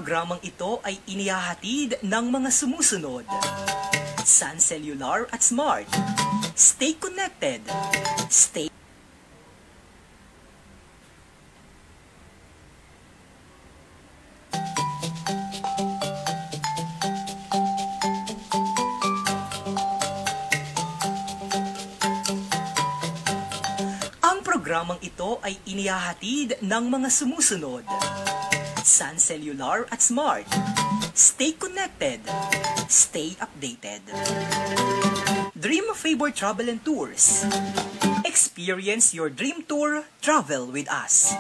programang ito ay inihahatid ng mga sumusunod: Sun Cellular at Smart. Stay connected. Stay programang ito ay inihahatid ng mga sumusunod: Sun Cellular at Smart. Stay connected. Stay updated. Dream Favor Travel and Tours. Experience your dream tour, travel with us.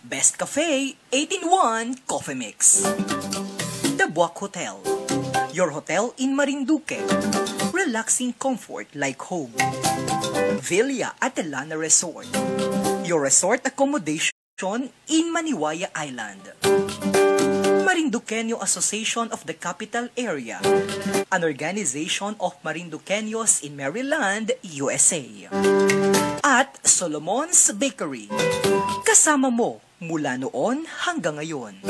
Best Cafe 8-in-1 Coffee Mix. The Buwak Hotel. Your hotel in Marinduque. Relaxing comfort like home. Villa Atalana Resort. Your resort accommodation in Maniwaya Island. Marinduqueño Association of the Capital Area. An organization of Marinduqueños in Maryland, USA. At Solomon's Bakery. Kasama mo mula noon hanggang ngayon.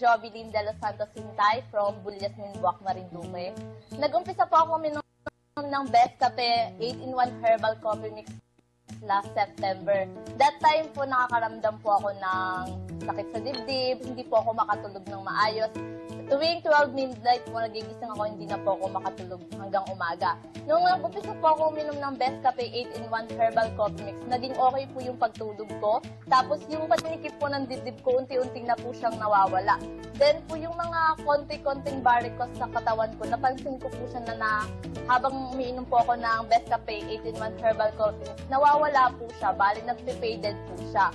Jovelyn de los Santos Hintay from Bullias, Buwak, Marinduque. Nag-umpisa po ako minom ng Best Cafe 8-in-1 Herbal Coffee Mix last September. That time po nakakaramdam po ako ng sakit sa dibdib, hindi po ako makatulog ng maayos. Tuwing 12 midnight po nagigising ako, hindi na po ako makatulog hanggang umaga. Nung nag-umpisa po ako minom ng Best Cafe 8-in-1 Herbal Coffee Mix, naging okay po yung pagtulog ko. Tapos yung patinikip po ng dibdib ko, unti-unting na po siyang nawawala. Then po yung mga konti-konting varicose sa katawan ko, napansin ko po siya na habang umiinom po ako ng Best Cafe 8-in-1 Herbal Coffee Mix, nawawala po siya, bali nag-faded po siya.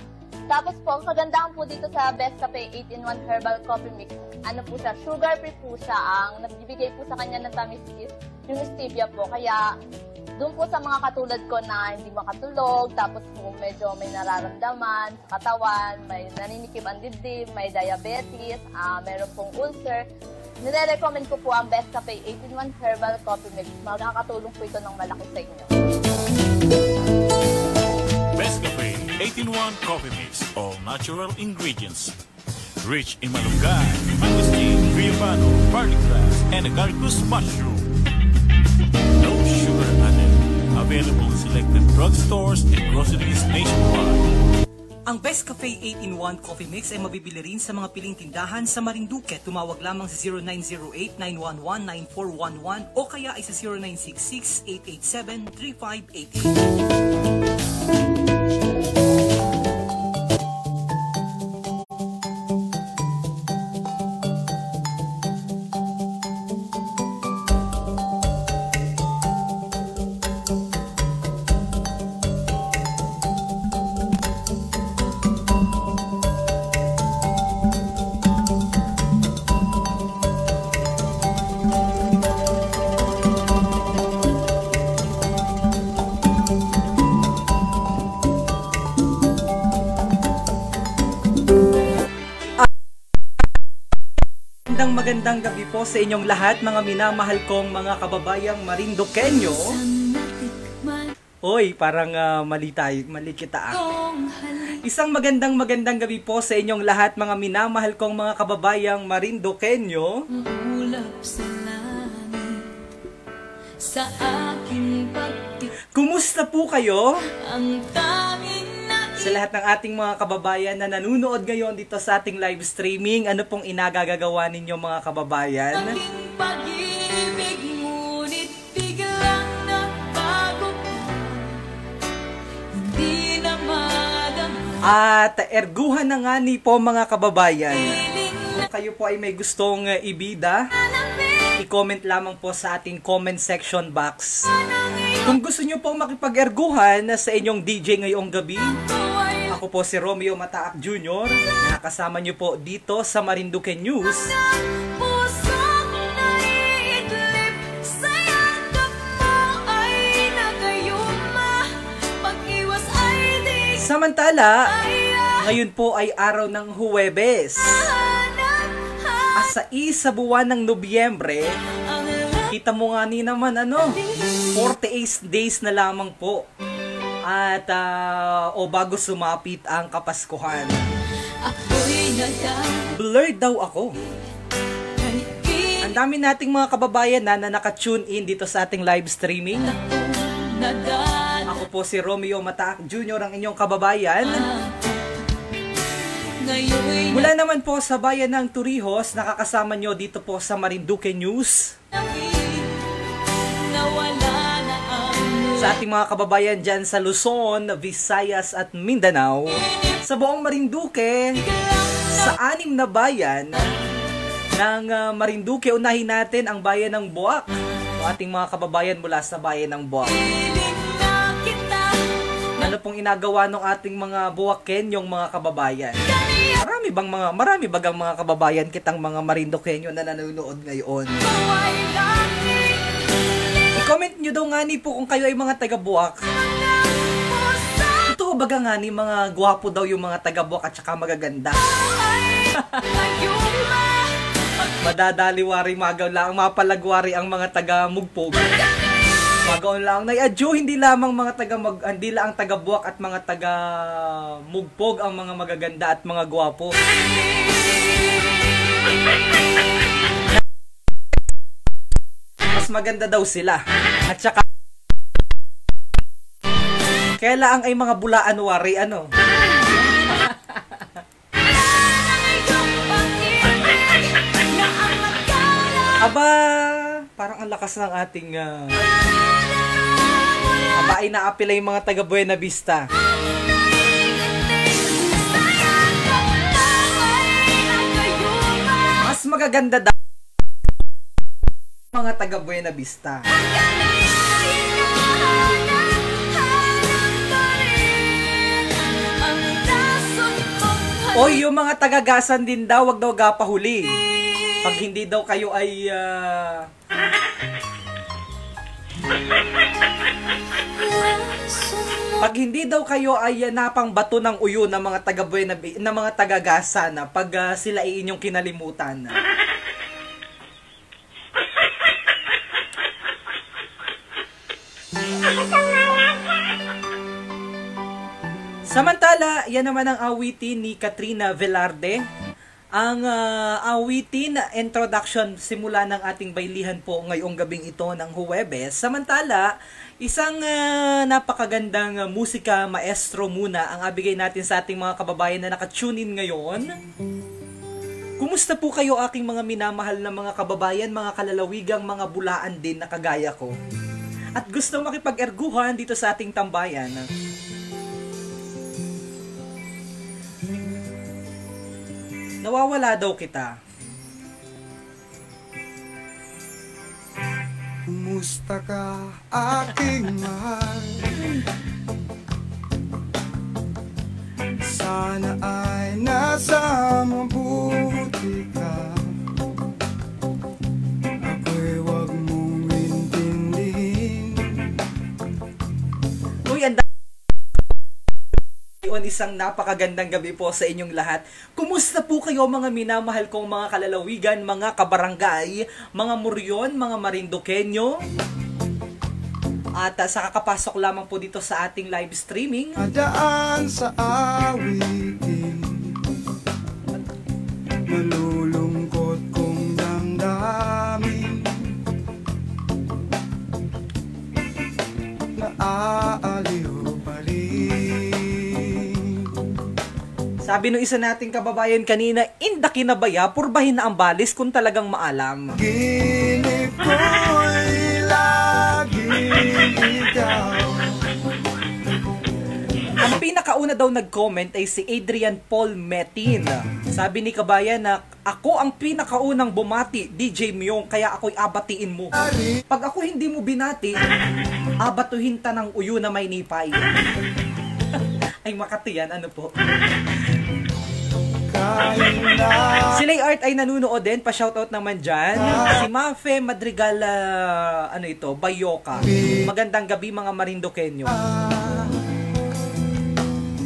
Tapos po, ang kagandahan po dito sa Best Cafe 8-in-1 Herbal Coffee Mix, ano po siya, sugar-free po siya. Ang nagbibigay po sa kanya ng tamis is yung stevia po. Kaya, doon po sa mga katulad ko na hindi makatulog, tapos po medyo may nararamdaman sa katawan, may naninikip ang dibdib, may diabetes, meron pong ulcer, nire-recommend ko po ang Best Cafe 8-in-1 Herbal Coffee Mix. Makakatulong po ito ng malaki sa inyo. Best Cafe 8-in-1 Coffee Mix. All natural ingredients. Rich in malunggay, mangosteen, guayabano, garlic grass, and agaricus mushroom. No sugar added. Available in selected drugstores and groceries nationwide. Ang Best Cafe 8-in-1 Coffee Mix ay mabibili rin sa mga piling tindahan sa Marinduque. Tumawag lamang sa 0908-911-9411 o kaya ay sa 0966-887-3588. Magandang gabi po sa inyong lahat, mga minamahal kong mga kababayang Marinduqueño. Oy, parang mali kita. Isang magandang gabi po sa inyong lahat, mga minamahal kong mga kababayang Marinduqueño. Kumusta po kayo? Sa lahat ng ating mga kababayan na nanonood ngayon dito sa ating live streaming, ano pong inagagagawa ninyo mga kababayan? Pag-ibig ngunit biglang nagbago, hindi na madama. At erguhan na nga ni po mga kababayan. Kung kayo po ay may gustong ibida, i-comment lamang po sa ating comment section box. Kung gusto nyo pong makipag-erguhan sa inyong DJ ngayong gabi, ako po si Romeo Mataak Jr. na kasama nyo po dito sa Marinduque News. Pusong naiidlip, sayang mo ay nagayuma, pag-iwas ay di Samantala, ngayon po ay araw ng Huwebes. Sa isa buwan ng Nobyembre, kita mo nga ni naman 48 days na lamang po. At bago sumapit ang Kapaskuhan. Blurred daw ako. Ang dami nating mga kababayan na naka-tune in dito sa ating live streaming. Ako po si Romeo Mataak Jr., ang inyong kababayan. Mula naman po sa bayan ng Torrijos, nakakasama nyo dito po sa Marinduque News. Sa ating mga kababayan dyan sa Luzon, Visayas at Mindanao, sa buong Marinduque, sa 6 na bayan ng Marinduque, unahin natin ang bayan ng Buwak. Ating mga kababayan mula sa bayan ng Buwak. Ano pong inagawa ng ating mga Buwakenyong mga kababayan? Marami bagang mga kababayan kitang mga Marinduqueño na nanonood ngayon. I-comment nyo daw nga ni po kung kayo ay mga taga-Buwak. Ito baga nga ni mga gwapo daw yung mga taga-Buwak at saka magaganda. Madadaliwari magaw lang, mapalagwari ang mga taga-Mugpog. Magaw lang na adyo, hindi lang taga-Buwak at mga taga-Mugpog ang mga magaganda at mga gwapo. Mas maganda daw sila. At saka kailangan ay mga bulaan wari Aba, parang ang lakas ng ating ay naapila yung mga taga Buena Vista. Mas magaganda daw mga taga Buena Vista. O yung mga taga-Gasan din daw, wag daw gapahuli. Pag hindi daw kayo ay pag hindi daw kayo ay napang bato ng uyo ng mga taga Buena ng mga taga-Gasa na pag sila ay inyong kinalimutan. Samantala, yan naman ang awitin ni Katrina Velarde. Ang awitin introduction simula ng ating bailihan po ngayong gabing ito ng Huwebes. Samantala, isang napakagandang musika maestro muna ang abigay natin sa ating mga kababayan na naka-tune in ngayon. Kumusta po kayo aking mga minamahal na mga kababayan, mga kalalawigang mga bulaan din na kagaya ko? At gusto makipag-erguhan dito sa ating tambayan. Nawawala daw kita. Kumusta ka, aking mahal? Sana ay nasa mabuti ka. Ako'y wag mong intindihin. Uy, isang napakagandang gabi po sa inyong lahat. Kumusta po kayo mga minamahal kong mga kalalawigan, mga kabarangay, mga muryon, mga Marinduqueño? At sa kakapasok lamang po dito sa ating live streaming, Adaan sa awitin, malulungkot kong damdamin, naaaliw pa rin. Sabi nung isa nating kababayan kanina, inda kinabaya, purbahin na ang balis kung talagang maalam. Ginip ko'y laging ikaw. Ang pinakauna daw nag-comment ay si Adrian Paul Metin. Sabi ni kabayan na, ako ang pinakaunang bumati, DJ Myong, kaya ako'y abatiin mo. Pag ako hindi mo binati, abatuhin ta ng uyo na may nipay. Ay Makati yan, ano po? Si Lay Art ay nanunood din, pa-shoutout naman dyan. Si Mafe Madrigal, Bayoka. Magandang gabi mga Marinduqueño.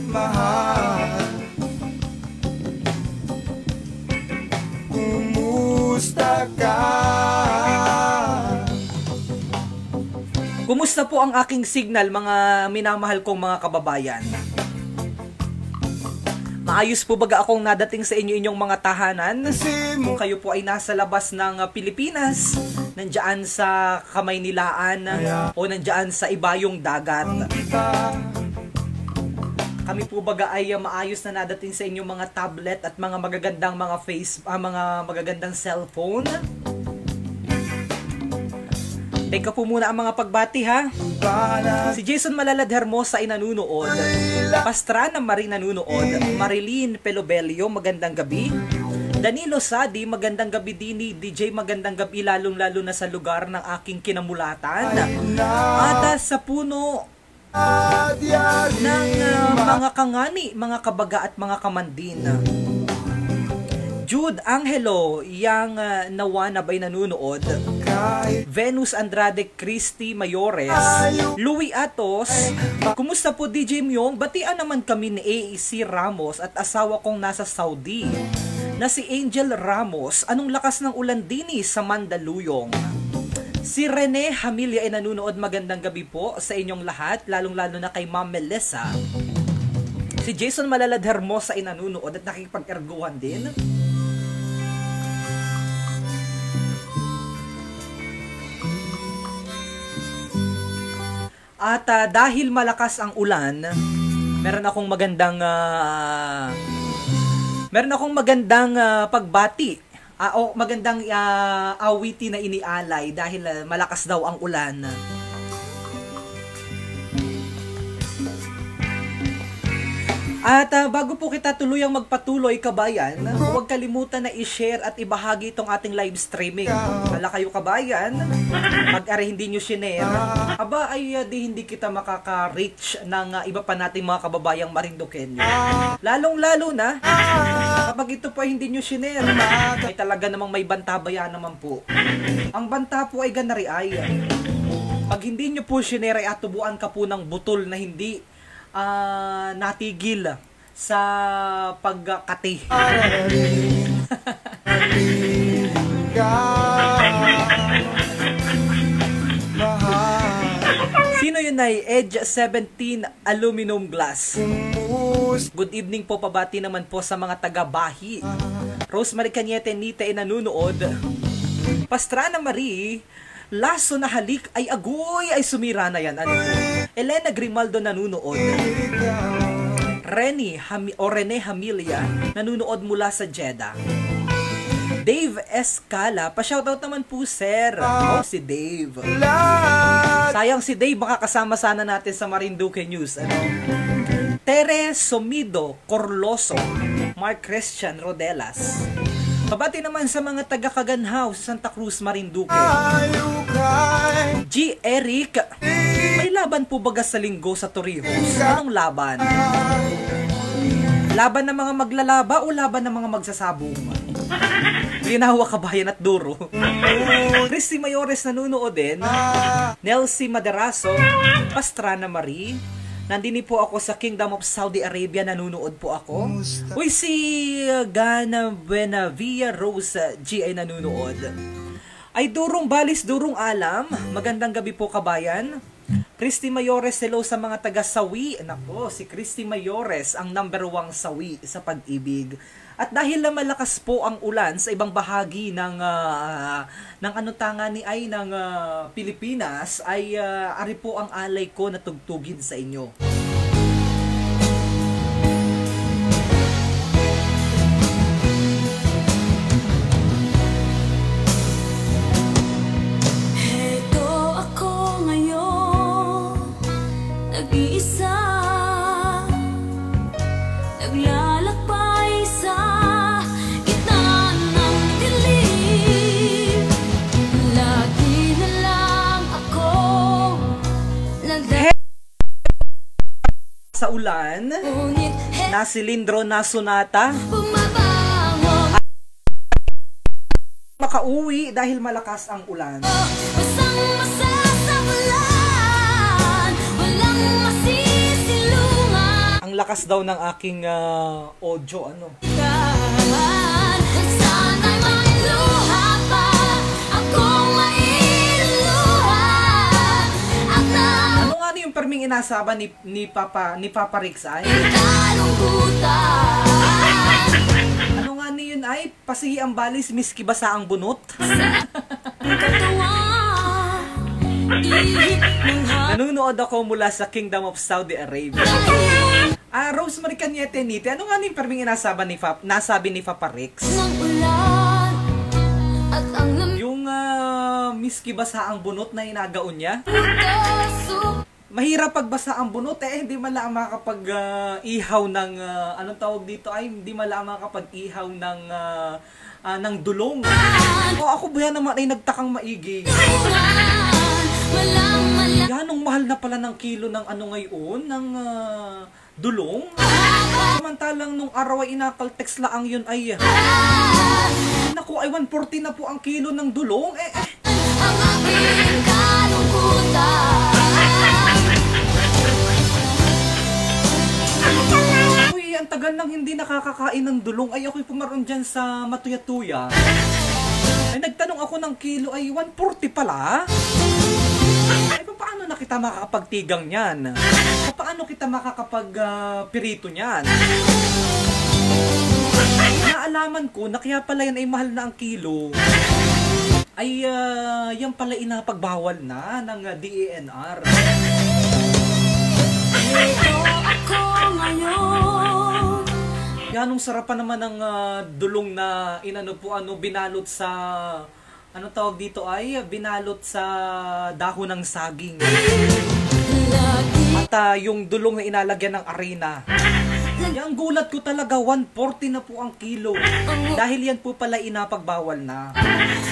Mahal, kumusta ka? Kumusta po ang aking signal mga minamahal kong mga kababayan? Maayos po baga akong nadating sa inyong mga tahanan? Kung kayo po ay nasa labas ng Pilipinas, nandiyan sa Kamaynilaan o nandiyan sa ibayong dagat. Kami po baga ay maayos na nadating sa inyong mga tablet at mga magagandang mga mga magagandang cellphone. Teka po muna ang mga pagbati ha. Si Jason Malalad Hermosa ay nanunood. Pastrana Marie nanunood. Marilyn Pelobelio, magandang gabi. Danilo Sadi, magandang gabi din. DJ, magandang gabi lalong-lalo na sa lugar ng aking kinamulatan. At sa puno ng mga kangani, mga kabaga at mga kamandin. Jude Angelo, yang nawanab ay nanunood. Venus Andrade, Christy Mayores, Louie Atos. Kumusta po DJ Myong? Batian naman kami ni AEC Ramos at asawa kong nasa Saudi na si Angel Ramos. Anong lakas ng ulan dini sa Mandaluyong? Si Rene Hamilia ay nanunood. Magandang gabi po sa inyong lahat, lalong-lalo na kay Ma'am Melissa. Si Jason Malalad Hermosa ay nanunood at nakikipag-erguhan din. At dahil malakas ang ulan, meron akong magandang pagbati. Magandang awiti na inialay dahil malakas daw ang ulan. At bago po kita tuluyang magpatuloy kabayan, huwag kalimutan na i-share at ibahagi itong ating live streaming. Hala kayo kabayan, pag-are hindi nyo shinare, di hindi kita makaka-reach ng iba pa nating mga kababayang Marinduqueño. Lalong-lalo na, kapag ito po ay hindi nyo shinare, ay talaga namang may bantabayan naman po. Ang banta po ay ganari ay, pag hindi nyo po shinare ay atubuan ka po ng butol na hindi natigil sa pagkati. Sino yun ay Edge 17 Aluminum Glass? Good evening po, pabati naman po sa mga taga-Bahi. Rosemary Cañete Nita ay nanunood. Pastrana Marie, laso na halik ay agoy ay sumira na yan. Ano po? Elena Grimaldo nanunood. Rene Hamilia nanunood mula sa Jeddah. Dave Escala, pa-shoutout naman po sir. Si Dave. Sayang si Dave, makakasama sana natin sa Marinduque News. Tere Somido Corloso, Mark Christian Rodelas. Pabati naman sa mga taga-Kaganhaw, Santa Cruz, Marinduque. G. Eric, may laban po baga sa linggo sa Torrijos? Anong laban? Laban ng mga maglalaba o laban ng mga magsasabong? Linawa kabayan at duro. Christy Mayores nanunood din. Nelsie Maderaso, Pastrana Marie. Nandini po ako sa Kingdom of Saudi Arabia, nanunood po ako. Uy, si Gana Buenavia Rose G ay nanunood. Ay durong balis, durong alam. Magandang gabi po kabayan. Christy Mayores, hello sa mga taga-Sawi. Nako, si Christy Mayores ang #1 sawi sa pag-ibig. At dahil na malakas po ang ulan sa ibang bahagi ng Pilipinas, ay ari po ang alay ko na tugtugin sa inyo. ulan, Ngunit na silindro na sonata, bumabango makauwi dahil malakas ang ulan. Basang-basa sa ulan Walang masisilungan Ang lakas daw ng aking audio, ano. Sana'y mailuha pa Akong mailuluha At Ano nga yung perming inasaba ni Papa Rix ay? kalungkutan Ano nga yun ay? Pasihi ang balis, miski basa ang bunot. Katawan Ihip ng Nanonood ako mula sa Kingdom of Saudi Arabia. Rosemary Cañete Nite, ano nga yung perming inasaba nasabi ni Papa Rix? ng ulan At ang lamig Yung miski basa ang bunot na inagaon niya. puso Mahirap pagbasa ang bunot hindi mala makakapag-ihaw ng anong tawag dito ay hindi mala makakapag-ihaw ng dulong. O ako ba naman ay nagtakang maigi. Walang malang Ganong mahal na pala ng kilo ng ano ngayon ng dulong. Samantalang nung araw ay inakaltex laang yun ay naku ay 140 na po ang kilo ng dulong. ang aking kalungkutan Uy, ang tagal nang hindi nakakakain ng dulong. Ay, ako'y pumaroon dyan sa Matuya-tuya. Ay, nagtanong ako ng kilo, ay 140 pala. Ay, paano na kita makakapagtigang niyan? Paano kita makakapag-pirito niyan? Naalaman ko na kaya pala yan ay mahal na ang kilo. Ay, yan pala inapagbawal na ng DENR. Ito ako ngayon Yanong sarapan naman ng dulong na binalot sa ano tawag dito ay binalot sa dahon ng saging. Lagi At yung dulong na inalagyan ng arena. Yang gulat ko talaga 140 na po ang kilo. Dahil yan po pala inapagbawal na.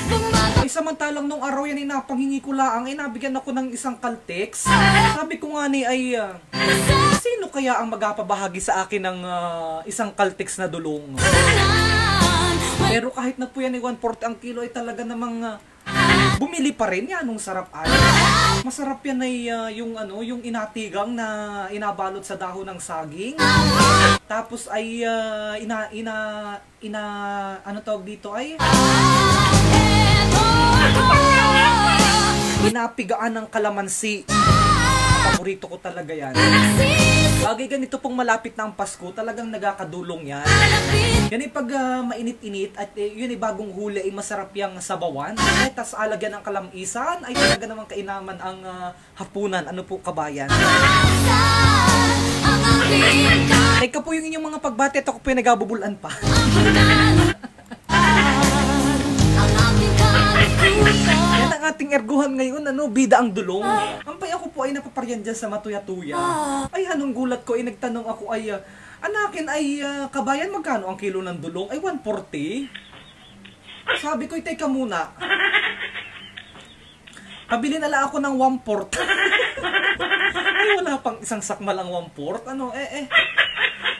bumabango Ay samantalang nung araw yan inapanghingi ko laang nabigyan ako ng isang kaltex. Sabi ko nga ni ay sino kaya ang magpapabahagi sa akin ng isang kaltex na dulong? Pero kahit na po yan ay 140 ang kilo ay talaga namang bumili pa rin yan nung sarap ay. Masarap yan ay yung inatigang na inabalot sa dahon ng saging. Tapos ay ano tawag dito ay inapigaan ng kalamansi. Paborito ko talaga yan. Bagay ganito pong malapit na ang Pasko, talagang nagakadulong yan. Yan ay pag mainit-init at yun ay bagong huli ay masarap yung sabawan. At tas alagyan ng kalamisan ay talaga namang kainaman ang hapunan. Ano po kabayan? ang aking Teka po yung inyong mga pagbati at ako po yung nagabubulan pa. ang aking kalungkutan Yan ang ating erguhan ngayon, bida ang dulong. Ampay ako po ay napaparyan dyan sa Matuya-tuya. Ay anong gulat ko ay nagtanong ako ay anakin ay kabayan magkano ang kilo ng dulong? Ay 140. Sabi ko, teka muna. Pabili na lang ako ng 1/4. Ay wala pang isang sakmal ang 1/4.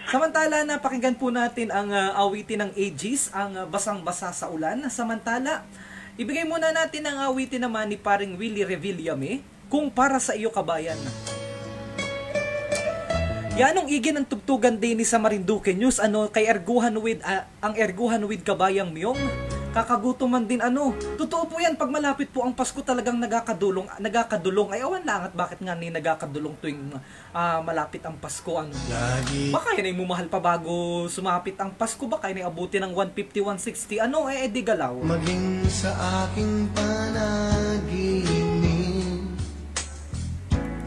Samantala, napakinggan po natin ang awitin ng Aegis, ang basang-basa sa ulan. Samantala, ibigay muna natin ang awitin naman ni paring Willie Revillame, Kung Para Sa Iyo Kabayan. Yanong igi ng tugtugan din ni sa Marinduque News, kay Erguhan with, ang Erguhan with Kabayang Myong. Kakagutuman din Totoo po yan, pag malapit po ang Pasko talagang nagakadulong. Ay awan lang at bakit nga ni nagakadulong tuwing malapit ang Pasko Baka yan ay mumahal pa bago sumapit ang Pasko, baka yan ay abuti ng 150, 160 di galaw. Maging sa aking panaginip,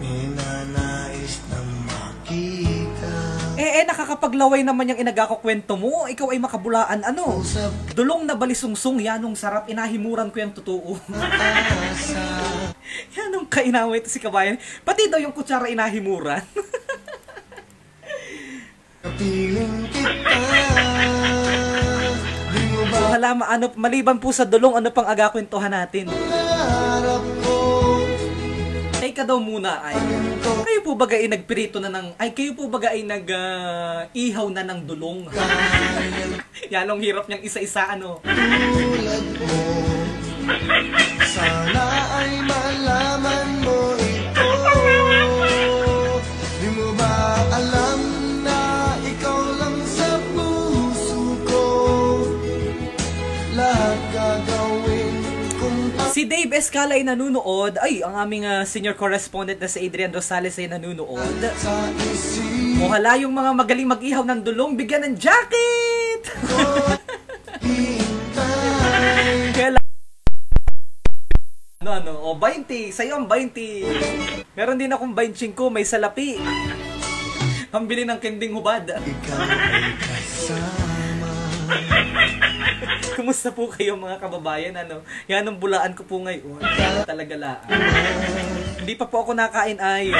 ninanais na makita. Nakakapaglaway naman yung inagakukwento mo. Ikaw ay makabulaan Dulong na balisungsong, yanong sarap, inahimuran ko yung totoo. Yanong kainaway ito si kabayan. Pati daw yung kutsara inahimuran. Kapiling kita, di mo ba Halama, maliban po sa dulong, pang agakwentuhan natin? harap ko? Teka teka daw muna ay, kayo po baga ay nagpirito na ng, ay kayo po baga ay ihaw na ng dulong. Yan ang hirap niyang isa-isa ano. Tulad mo, sana ay malaman mo ito. Di mo ba alam na ikaw lang sa puso ko? Lahat gagawin kung Si Dave Escala ay nanunood. Ay, ang aming senior correspondent na si Adrian Rosales ay nanunood. sa isip Hala yung mga magaling mag-ihaw ng dulong, bigyan ng jacket! hintay. Kaya o 20, sa'yo ang 20. Meron din akong 25, may salapi. Pambili ng kending hubad. Ikaw ay kasama. Kumusta po kayo mga kababayan? Ano? Yan ang bulaan ko po ngayon. Talaga laan. Hindi pa po ako nakain ay.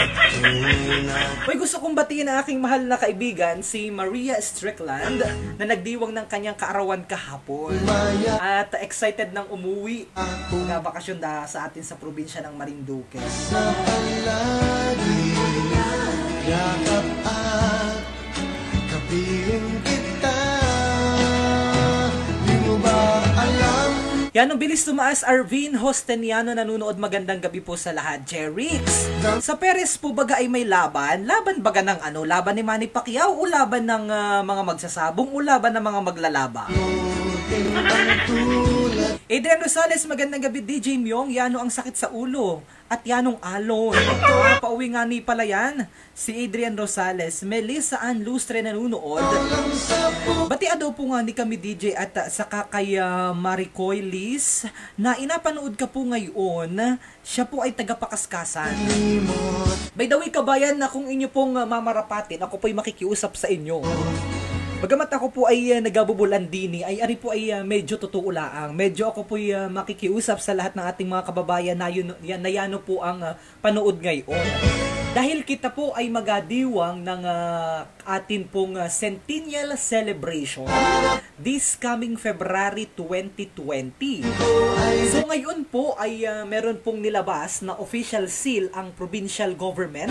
Hoy, gusto kong batiin ang aking mahal na kaibigan, si Maria Strickland, na nagdiwang ng kanyang kaarawan kahapon. At excited nang umuwi na bakasyon sa atin sa probinsya ng Marinduque. Sa palagi, yakap at kapiling kita. Di mo ba alam? Yan, ang bilis tumaas, Arvin Hosteniano nanunood, magandang gabi po sa lahat. Jerix, sa Perez po baga ay may laban? Laban baga ng ano? Laban ni Manny Pacquiao o laban ng mga magsasabong o laban ng mga maglalaba? Adrian Rosales, magandang gabi. DJ Myong, yano ang sakit sa ulo at yanong alon. Pauwi nga ni pala yan. Si Adrian Rosales. Melissa Ann Lustre nanunood. Batia daw po nga ni kami DJ at saka kay Maricoy Liz na inapanood ka po ngayon. Siya po ay tagapakaskasan. By the way, kabayan, na kung inyo pong mamarapatin, ako po'y makikiusap sa inyo. Bagamat ako po ay nagabubulan dini, ay ari po ay medyo totoo laang. Medyo ako po ay makikiusap sa lahat ng ating mga kababayan na yano po ang panood ngayon. Dahil kita po ay magadiwang ng atin pong Centennial Celebration this coming February 2020. So ngayon po ay meron pong nilabas na official seal ang provincial government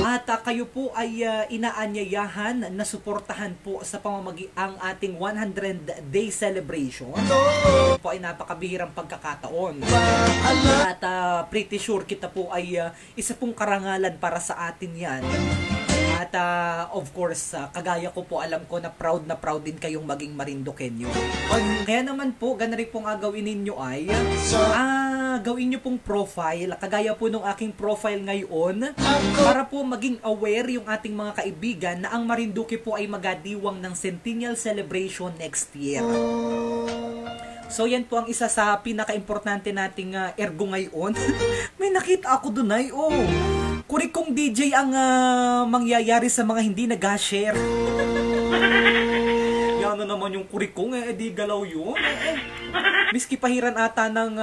at kayo po ay inaanyayahan na suportahan po sa pamamagiang ating 100-day celebration. Ito po ay napakabihirang pagkakataon. At pretty sure kita po ay isa pong karangalan para sa atin yan. At of course, kagaya ko po, alam ko na proud din kayong maging Marinduqueño. Kaya naman po, gana rin pong gawin ninyo ay gawin nyo pong profile, kagaya po nung aking profile ngayon, para po maging aware yung ating mga kaibigan na ang Marinduque po ay magadiwang ng Centennial Celebration next year. So yan po ang isa sa pinaka-importante nating ergo ngayon. May nakita ako dun ay, kurikong DJ ang mangyayari sa mga hindi nag-share. Yan na naman yung kurikong, di galaw yun. Miski pahiran ata ng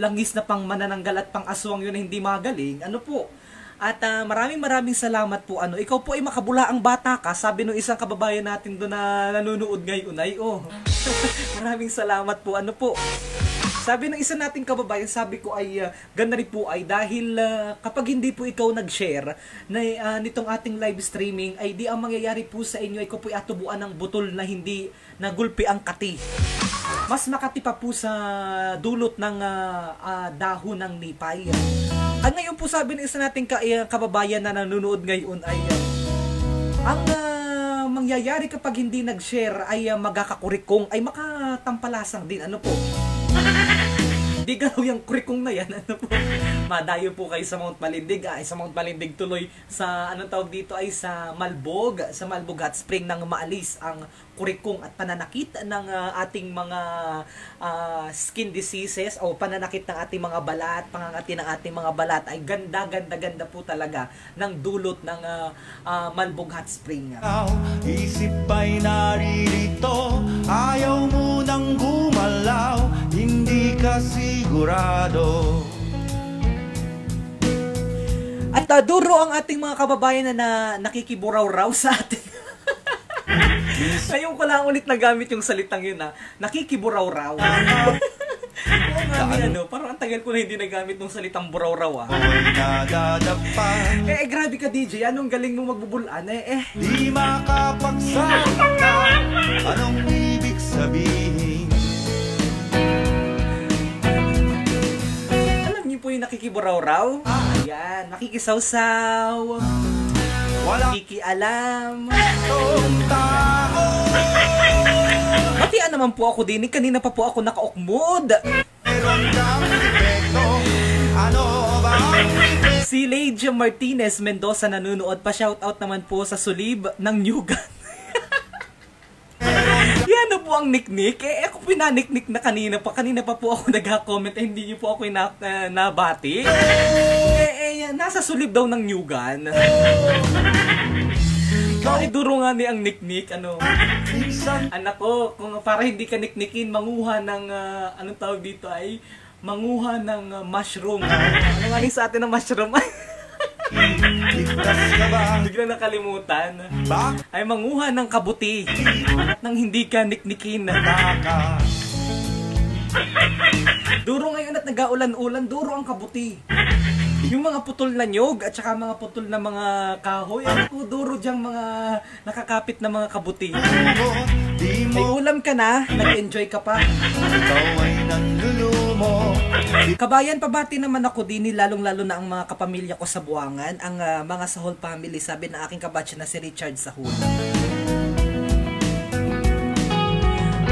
langis na pang manananggal at pang aswang yun na hindi magaling. Ano po? At maraming salamat po. Ikaw po ay makabulaang bata ka. Sabi nung isang kababayan natin doon na nanonood ngayon ay, maraming salamat po. Ano po? Sabi ng isa nating kababayan, sabi ko ay ganda rin po ay dahil kapag hindi po ikaw nag-share na nitong ating live streaming ay di ang mangyayari po sa inyo ay ko po atubuan ng butol na hindi nagulpi ang kati. Mas makati pa po sa dulot ng dahon ng nipay. At ngayon po sabi ng isa nating kababayan na nanonood ngayon ay ang mangyayari kapag hindi nag-share ay magkakakurikong ay makatampalasang din. Ano po? Di galaw yung kurikong na yan. Ano po? Madayo po kayo sa Mount Malindig. Sa Mount Malindig tuloy sa anong tawag dito ay sa Malbog Hot Spring nang maalis ang kurikong at pananakit ng ating mga skin diseases o pananakit ng ating mga balat, pangangati ng ating mga balat ay ganda po talaga ng dulot ng Malbog Hot Spring. Isip ay naririto, ayaw mo nang gumalaw, hindi ka sigurado. At duro ang ating mga kababayan na nakikiburaw-raw sa ating ngayon ko lang ulit nagamit yung salitang yun nakikiburaw-raw. Oo nga, ano, parang ang tagal ko na hindi nagamit ng salitang buraw-raw, ah. Ako'y nadadapa. Grabe ka, DJ. Anong galing mo magbubulan, Di makapagsalita. Anong ibig sabihin? Alam niyo po yung nakikiburaw-raw? Ayan, nakikisaw-saw. Walang Nakikialam. itong tao. Batian naman po ako din. Kanina pa po ako naka-okmod. Meron kang depekto. Ano ba ang depekto? Si Leija Martinez Mendoza nanonood pa. Shoutout naman po sa Sulib ng Nyugan. Yan na po ang niknik. Ako pinaniknik na kanina pa. Kanina pa po ako nag-comment. Hindi niyo po ako nabati. Nasa Sulib daw ng Nyugan. Duro nga ni ang niknik. Ano? Minsan Anak ko, kung para hindi ka niknikin, manguha ng, anong tawag dito ay, manguha ng mushroom. Ano nga sa atin ng mushroom? ligtas ka ba? Bigla nakalimutan. Bakit Ay manguha ng kabuti at nang hindi ka niknikin. ka? Duro ngayon at nag-aulan-ulan, duro ang kabuti. Yung mga putol na nyog at saka mga putol na mga kahoy, ako duro diyang mga nakakapit na mga kabuti. Di May mo ulam ka na, nag-enjoy ka pa. ikaw ay nanlulumo. Kabayan, pabati naman ako din, lalong-lalo na ang mga kapamilya ko sa Buangan, ang mga Sahol family, sabi ng aking kabatch na si Richard Sahol.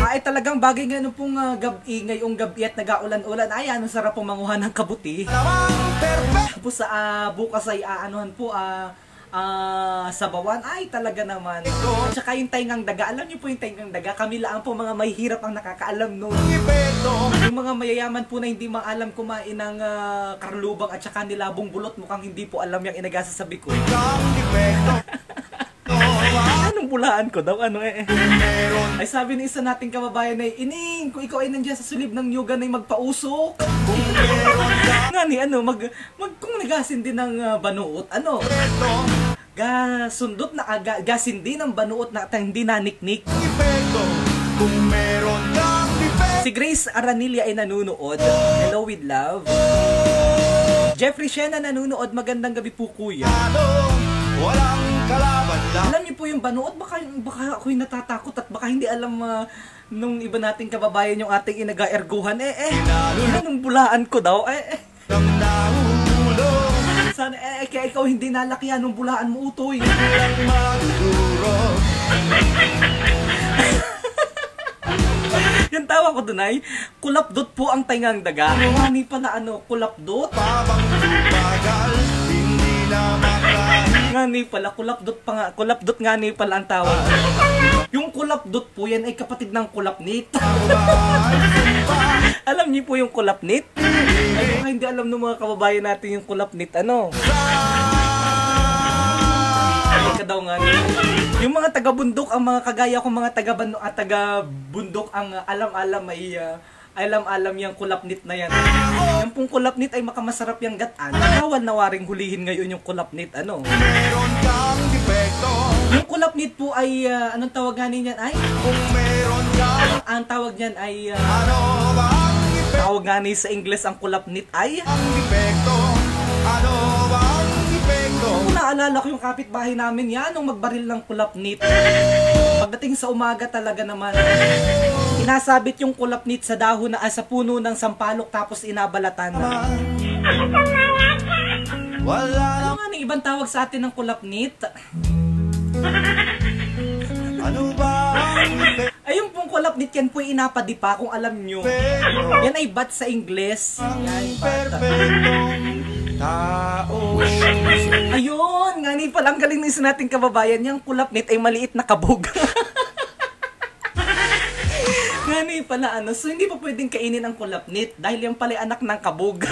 Ay talagang bagay nga nung pong ngayong gabi at nag-aulan-ulan, ay ano sarap pong manguha ng kabuti. Lamang perfect. Tapos bukas ay aanuhan po sabawan, ay talaga naman. At saka yung taingang daga, alam niyo po yung taingang daga, kami lang po mga may hirap ang nakakaalam nun. Ipeto. Yung mga mayayaman po na hindi maalam kumain ng karlubang at saka nilabong bulot, mukhang hindi po alam yung inagasa sa biko. Kang depekto. Anong bulaan ko daw? Meron Ay sabi ni isa nating kababayan ay, Ining, kung ikaw ay nandiyan sa sulib ng Nyugan ay magpausok. Nga ni kung nagasin din ng banuot, depekto. gasundot na gasindi ng banuot na hindi naniknik. Depekto. Kung meron kang depekto. Si Grace Aranilla ay nanunood. Hello with love. Jeffrey Shena nanunood. Magandang gabi po, kuya. Walang kalaban lang. Alam niyo po yung banuot, baka ako'y natatakot at baka hindi alam nung iba nating kababayan yung ating inaga-erguhan. Anong bulaan ko daw? Nang nahulog. Sana kaya ikaw hindi nalakihan ng bulaan mo, utoy. Walang magduro. Yung tawa ko dun ay, kulapdot po ang taingang daga. Ani pala kulapdot. Pabang tumagal. Hindi na makahin. Ngani pala, kulapdot ngani pala ang tawag. Yung kulapdot po yan ay kapatid ng kulapnit. Alam niyo po yung kulapnit? Ay baka hindi alam ng mga kababayan natin yung kulapnit. Ay ka daw nga. Yung mga taga-bundok, ang mga kagaya kong mga taga-bundok ang alam yung kulapnit na yan. Yung pong kulapnit ay makamasarap yung gataan. Bawal na waring hulihin ngayon yung kulapnit. Meron kang depekto. Yung kulapnit po ay, anong tawag nga niyan ay? Kung meron kang Ang tawag niyan ay, ano ba ang depekto? tawag nga ni sa Ingles ang kulapnit ay? Ang depekto. Ano ba ang depekto? Kung naalala ko yung kapitbahay namin yan, nung magbaril ng kulapnit. Pagdating sa umaga talaga naman, inasabit yung kulapnit sa dahon sa puno ng sampalok tapos inabalatan. Wala Ano nga ng ibang tawag sa atin ng kulapnit? ano ba ang depekto? Ayun pong kulapnit yan po inapadipa kung alam nyo. Yan ay bat sa Ingles. Yan, bat. Perfectong tao. Ayun, nga ni pala, ang galing ng isa nating kababayan, yung kulapnit ay maliit na kabog. Nga ni pala, so hindi pa pwedeng kainin ang kulapnit dahil yung pala anak ng kabog.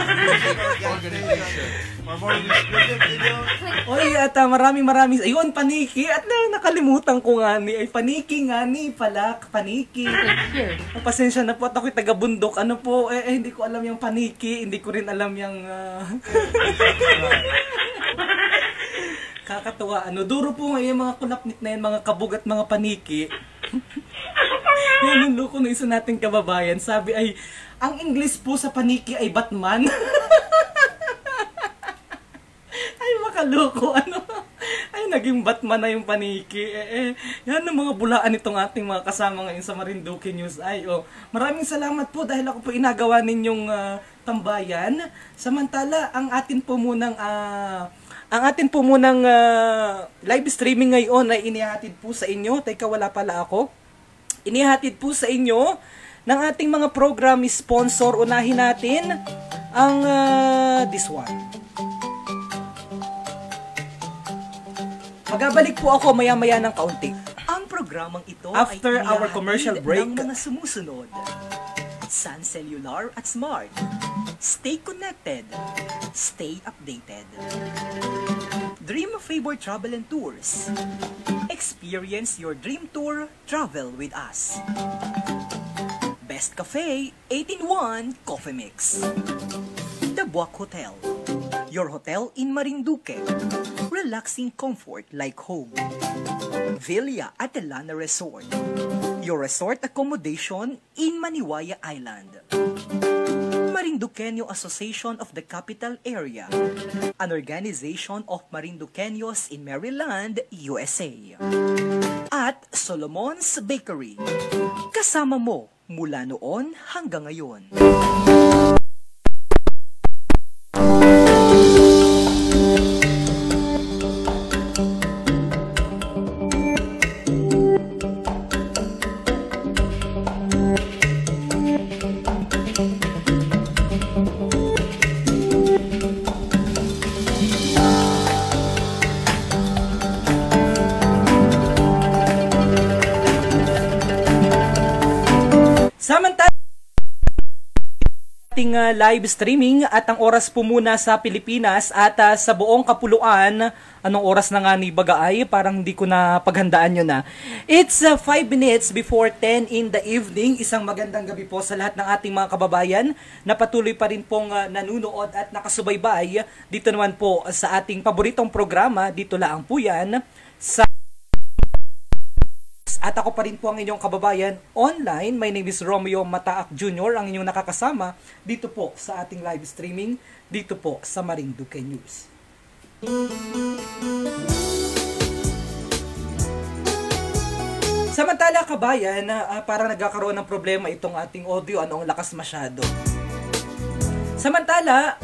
Oy, at maraming ayun, paniki, at nakalimutan ko nga ni, ay paniki nga ni pala, paniki. Pasensya na po at ako'y taga-bundok, hindi ko alam yung paniki, hindi ko rin alam yung kakatawa, duro po ngayon mga kulapnit na yan, mga kabog at mga paniki. Yan ang loko ng isa nating kababayan. Sabi ay, ang English po sa paniki ay Batman. Ay, makaloko, ano? Ay, naging Batman na yung paniki. Yan ang mga bulaan itong ating mga kasama ngayon sa Marinduque News. Ay, maraming salamat po dahil ako po inagawa ninyong tambayan. Samantala, ang atin po munang live streaming ngayon ay inihatid po sa inyo. Teka, wala pala ako. Inihatid po sa inyo ng ating mga program sponsor. Unahin natin ang this one. Magabalik po ako maya-maya ng kaunti. Ang programang ito After ay our commercial break, ng mga sumusunod. Sun Cellular at Smart. Stay connected. Stay updated. Dream of Favor Travel and Tours. Experience your dream tour. Travel with us. Best Cafe 8-in-1 Coffee Mix. The Buwak Hotel. Your hotel in Marinduque. Relaxing comfort like home. Villa Atalana Resort. Your resort accommodation in Maniwaya Island. Marinduqueño Association of the Capital Area. An organization of Marinduqueños in Maryland, USA. At Solomon's Bakery. Kasama mo mula noon hanggang ngayon. Samantala, ating live streaming at ang oras po muna sa Pilipinas at sa buong kapuluan, anong oras na nga ni Bagaay, parang hindi ko na paghandaan nyo na. It's 5 minutes before 10 in the evening. Isang magandang gabi po sa lahat ng ating mga kababayan na patuloy pa rin pong nanunood at nakasubaybay dito naman po sa ating paboritong programa. Dito lang po yan sa at ako pa rin po ang inyong kababayan online. My name is Romeo Mataak Jr., ang inyong nakakasama dito po sa ating live streaming, dito po sa Marinduque News. Samantala kabayan, parang nagkakaroon ng problema itong ating audio, ang lakas masyado. Samantala,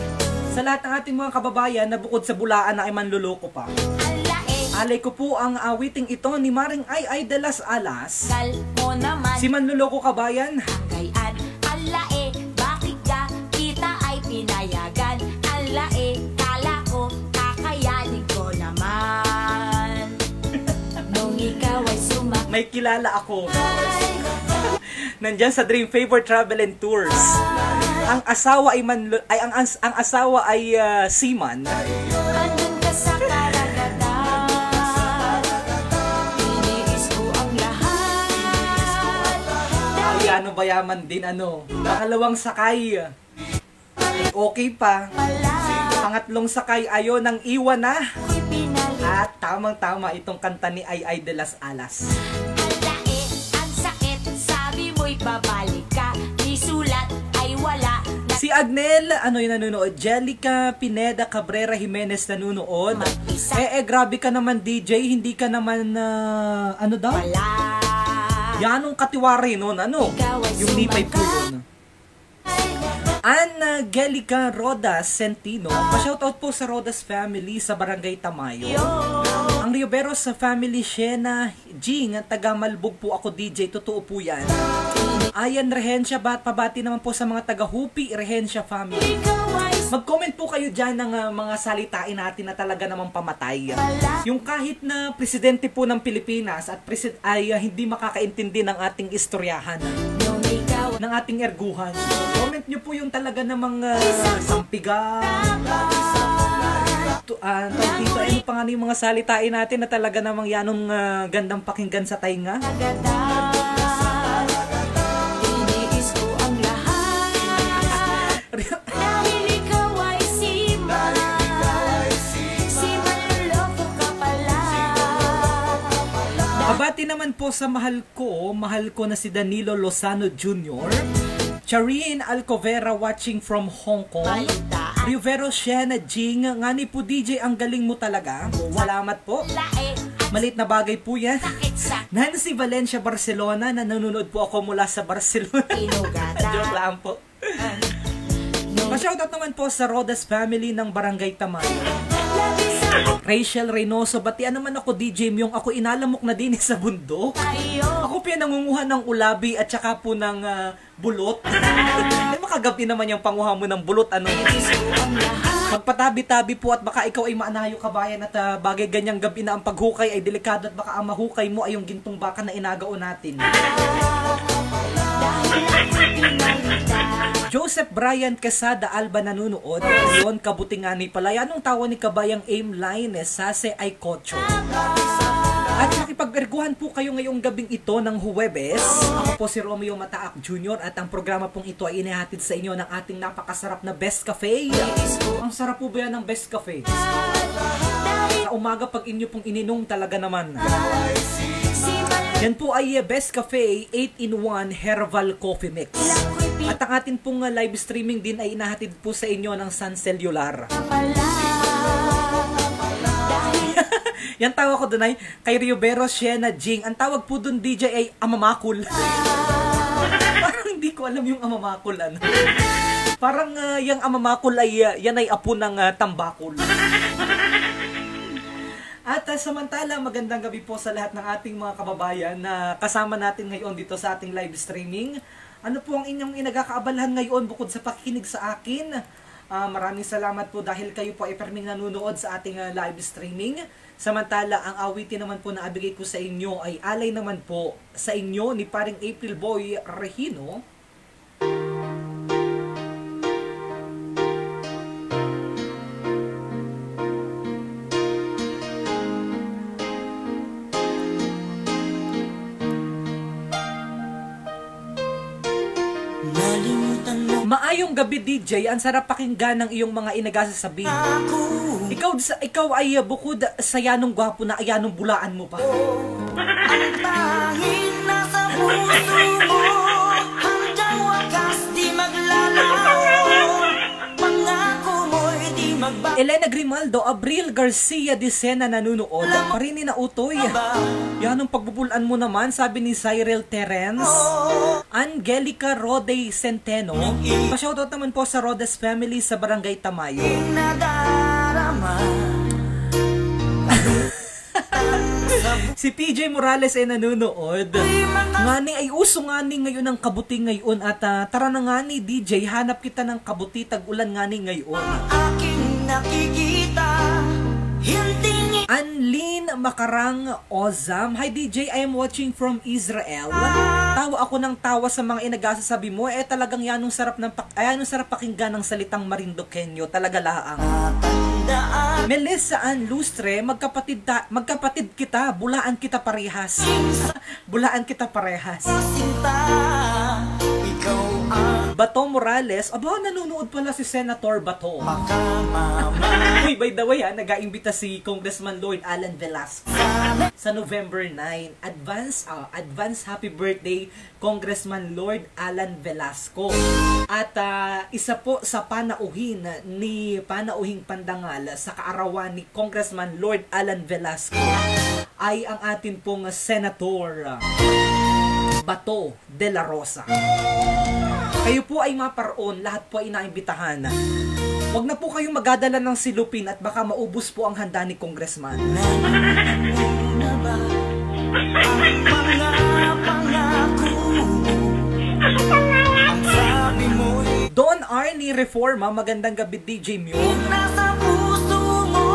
sa lahat ng ating mga kababayan na bukod sa bulaan na ay manluloko pa, alay ko po ang awiting ito ni Maring Ay de las Alas. Si manluloko kabayan. Gayan, alae, bakit ka kita ay pinayagan? Alae, kala ko, kakayanin ko naman. Nung ikaw ay sumak... May kilala ako. Nandyan sa Dream Favor Travel and Tours. Ang asawa ay ang asawa ay seaman. Andun ka sa karagatan. Iniis ko ang lahat. Ay, ano bayaman din, ano. Pakalawang sakay. Okay pa. Pangatlong sakay, ayo nang iwan na. Ako'y pinali. At tamang-tama itong kanta ni Ay de las Alas. Alae, ang sakit. Sabi mo'y babalik ka. Isulat ay wala. Si Agnel, ano yung nanonood? Jellica Pineda Cabrera Jimenez nanonood. Mag-isa. Grabe ka naman DJ, hindi ka naman, ano daw? Wala. Yanong katiwari nun, ano? Ikaw ay Yung lipay po sumagal. yun. Angelica Rodas Centino, pa-shoutout po sa Rodas family sa Barangay Tamayo. Ang Rioberos sa family, Shena Jing, taga Malbog po ako DJ, totoo po yan. Ayan Rehencia, pabati naman po sa mga taga Hupi Rehencia family. Mag-comment po kayo dyan ng mga salitain natin na talaga namang pamatay. Yung kahit na presidente po ng Pilipinas at ay hindi makakaintindi ng ating istoryahan, ng ating erguhan. Comment nyo po yung talaga namang sampigan. Dito, ano pa nga yung mga salitain natin na talaga namang yanong gandang pakinggan sa tainga. Iniis ko ang lahat. Dahil ikaw ay siman. Siman loloko ka pala. Abati naman po po sa mahal ko na si Danilo Lozano Jr., Charin Alcovera watching from Hong Kong, Rivero Shena Jing, nga ni po DJ, ang galing mo talaga. Salamat po. Malit na bagay po yan. Nancy Valencia, Barcelona, na nanonood po ako mula sa Barcelona. Joke lang po. Ma-shoutout naman po sa Rodas family ng Barangay Tamayo. Rachel Reynoso, batian naman ako DJ Myong, ako inalamok na din sa bundok. Ako po yan nangunguha ng ulabi at saka po ng bulot. Makagabi naman yung panguha mo ng bulot, ano? Magpatabi-tabi po at baka ikaw ay maanayo kabayan at bagay ganyang gabi na ang paghukay ay delikado at baka ang mahukay mo ay yung gintong baka na inagao natin. Joseph Brian Quesada Alba nanunood. Yon kabutingani pala. Anong tawa ni kabayang aim line sase ay kocho. At makipag-erguhan po kayo ngayong gabing ito ng Huwebes. Ako po si Romeo Mataak Jr. at ang programa pong ito ay inihatid sa inyo ng ating napakasarap na Best Cafe. Ang sarap po ba yan ng Best Cafe? Sa umaga pag inyo pong ininom talaga naman. Yan po ay Best Cafe 8-in-1 Herbal Coffee Mix. At ang atin pong live streaming din ay inahatid po sa inyo ng Sun Cellular. Yan tawag ko dun ay kay Rivero Shena Jing. Ang tawag po dun DJ ay amamakul. Parang hindi ko alam yung amamakul, ano. Parang yung amamakul ay yan ay apo ng tambakul. At samantala, magandang gabi po sa lahat ng ating mga kababayan na kasama natin ngayon dito sa ating live streaming. Ano po ang inyong inagakaabalahan ngayon bukod sa pakikinig sa akin? Maraming salamat po dahil kayo po ay perming nanonood sa ating live streaming. Samantala, ang awitin naman po na abigay ko sa inyo ay alay naman po sa inyo ni paring April Boy Regino. Maayong gabi DJ, ang sarap pakinggan ng iyong mga inagasasabi. Ikaw ay bukod sa yanong gwapo na ayanong bulaan mo pa. Ang tanging nasa puso mo, hanggang wakas di maglalaho. Pangako mo'y di magbago. Elena Grimaldo, Abril Garcia Dicena nanunood. Parini na utoy. Yanong pagbubulaan mo naman, sabi ni Cyril Terence. Angelica Rode Centeno. Pa-shoutout naman po sa Rodas family sa Barangay Tamayo. Si PJ Morales ay nanunood. Ngani ay uso ngani ngayon ang kabuti ngayon at tara na ngani DJ, hanap kita ng kabuti tag-ulan ngani ngayon. Aking nakikita, hindi Anlin Makarang Ozam. Hi DJ, I am watching from Israel. Tawa ako ng tawa sa mga inagasasabi mo. Talagang yanong sarap pakinggan ng salitang Marinduqueño. Talaga laang. Melissa Ann Lustre, magkapatid kita, bulaan kita parehas. Bulaan kita parehas. Bato Morales, aba, nanonood pala si Senator Bato. Uy, by the way, nag-aimbita si Congressman Lord Alan Velasco sa November 9. Advance happy birthday, Congressman Lord Alan Velasco. At isa po sa panauhing pandangal sa kaarawan ni Congressman Lord Alan Velasco ay ang atin pong Senator Bato de la Rosa. Kayo po ay maparoon, lahat po ay inaimbitahan. Huwag na po kayong magadala ng silupin at baka maubos po ang handa ni Congressman. Don Arnie Reforma, magandang gabi DJ Mew. nasa puso mo,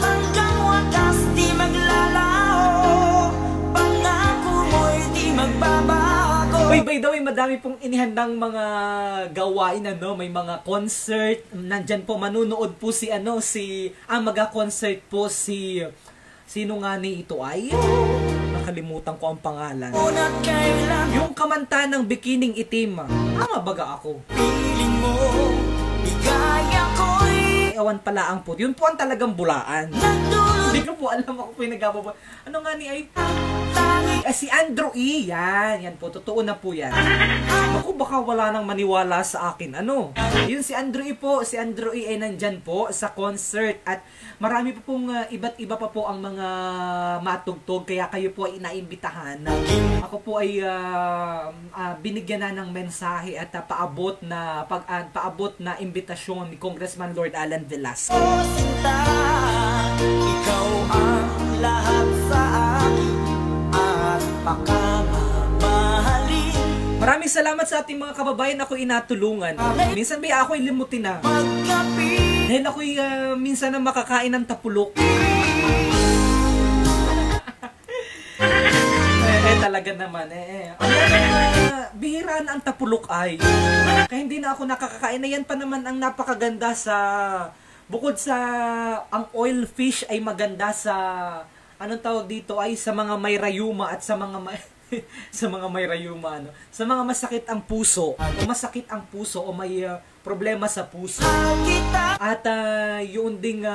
hanggang wakas di maglalaho. Pangako mo'y di magbabago. By the way, madami pong inihandang mga gawain, may mga concert. Nandyan po, manunood po maga-concert po sino nga ni ito ay? Nakalimutan ko ang pangalan. Una't kailan Yung kamanta ng Bikining Itim. Baga ako. piling mo, bigay ako'y Ewan pala ang po. Yun po ang talagang bulaan. nagdulot Hindi ko po alam ako po yung nagkababa. Ano nga ni ay? Si Andrew E. Yan po. Totoo na po yan. Ako baka wala nang maniwala sa akin. Ano? Yun si Andrew E. po. Si Andrew E. ay nandyan po sa concert. At marami po pong iba't iba pa po ang mga matugtog. Kaya kayo po ay inaimbitahan. Ako po ay binigyan na ng mensahe at paabot na imbitasyon ni Congressman Lord Alan Velasco. Oh, sinta, ikaw ang lahat sa akin at makamamahalin. Maraming salamat sa ating mga kababayan ako inatulungan. Minsan ba ako limutin na. Magkapit Dahil ako'y minsan na makakain ng tapulok. Talaga naman bihira na ang tapulok ay. Kaya hindi na ako nakakakain. Yan pa naman ang napakaganda sa bukod sa ang oil fish ay maganda sa anong tawag dito ay sa mga may rayuma at sa mga sa mga may rayuma sa mga masakit ang puso o may problema sa puso at yung ding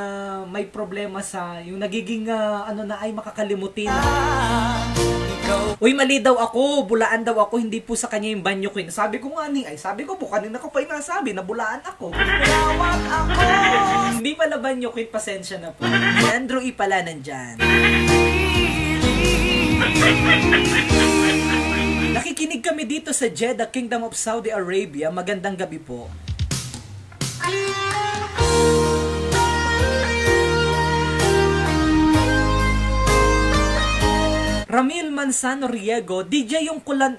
may problema sa yung nagiging ay makakalimutin. Uy, mali daw ako, bulaan daw ako, hindi po sa kanya yung banyo queen. Sabi ko nga sabi ko po, kanina ko pa yung nasabi na bulaan ako. Hindi pala banyo queen, pasensya na po. Si Andrew E. pala nandyan. Nakikinig kami dito sa Jeddah, Kingdom of Saudi Arabia. Magandang gabi po. Ramil Manzano Riego, DJ yung kulan...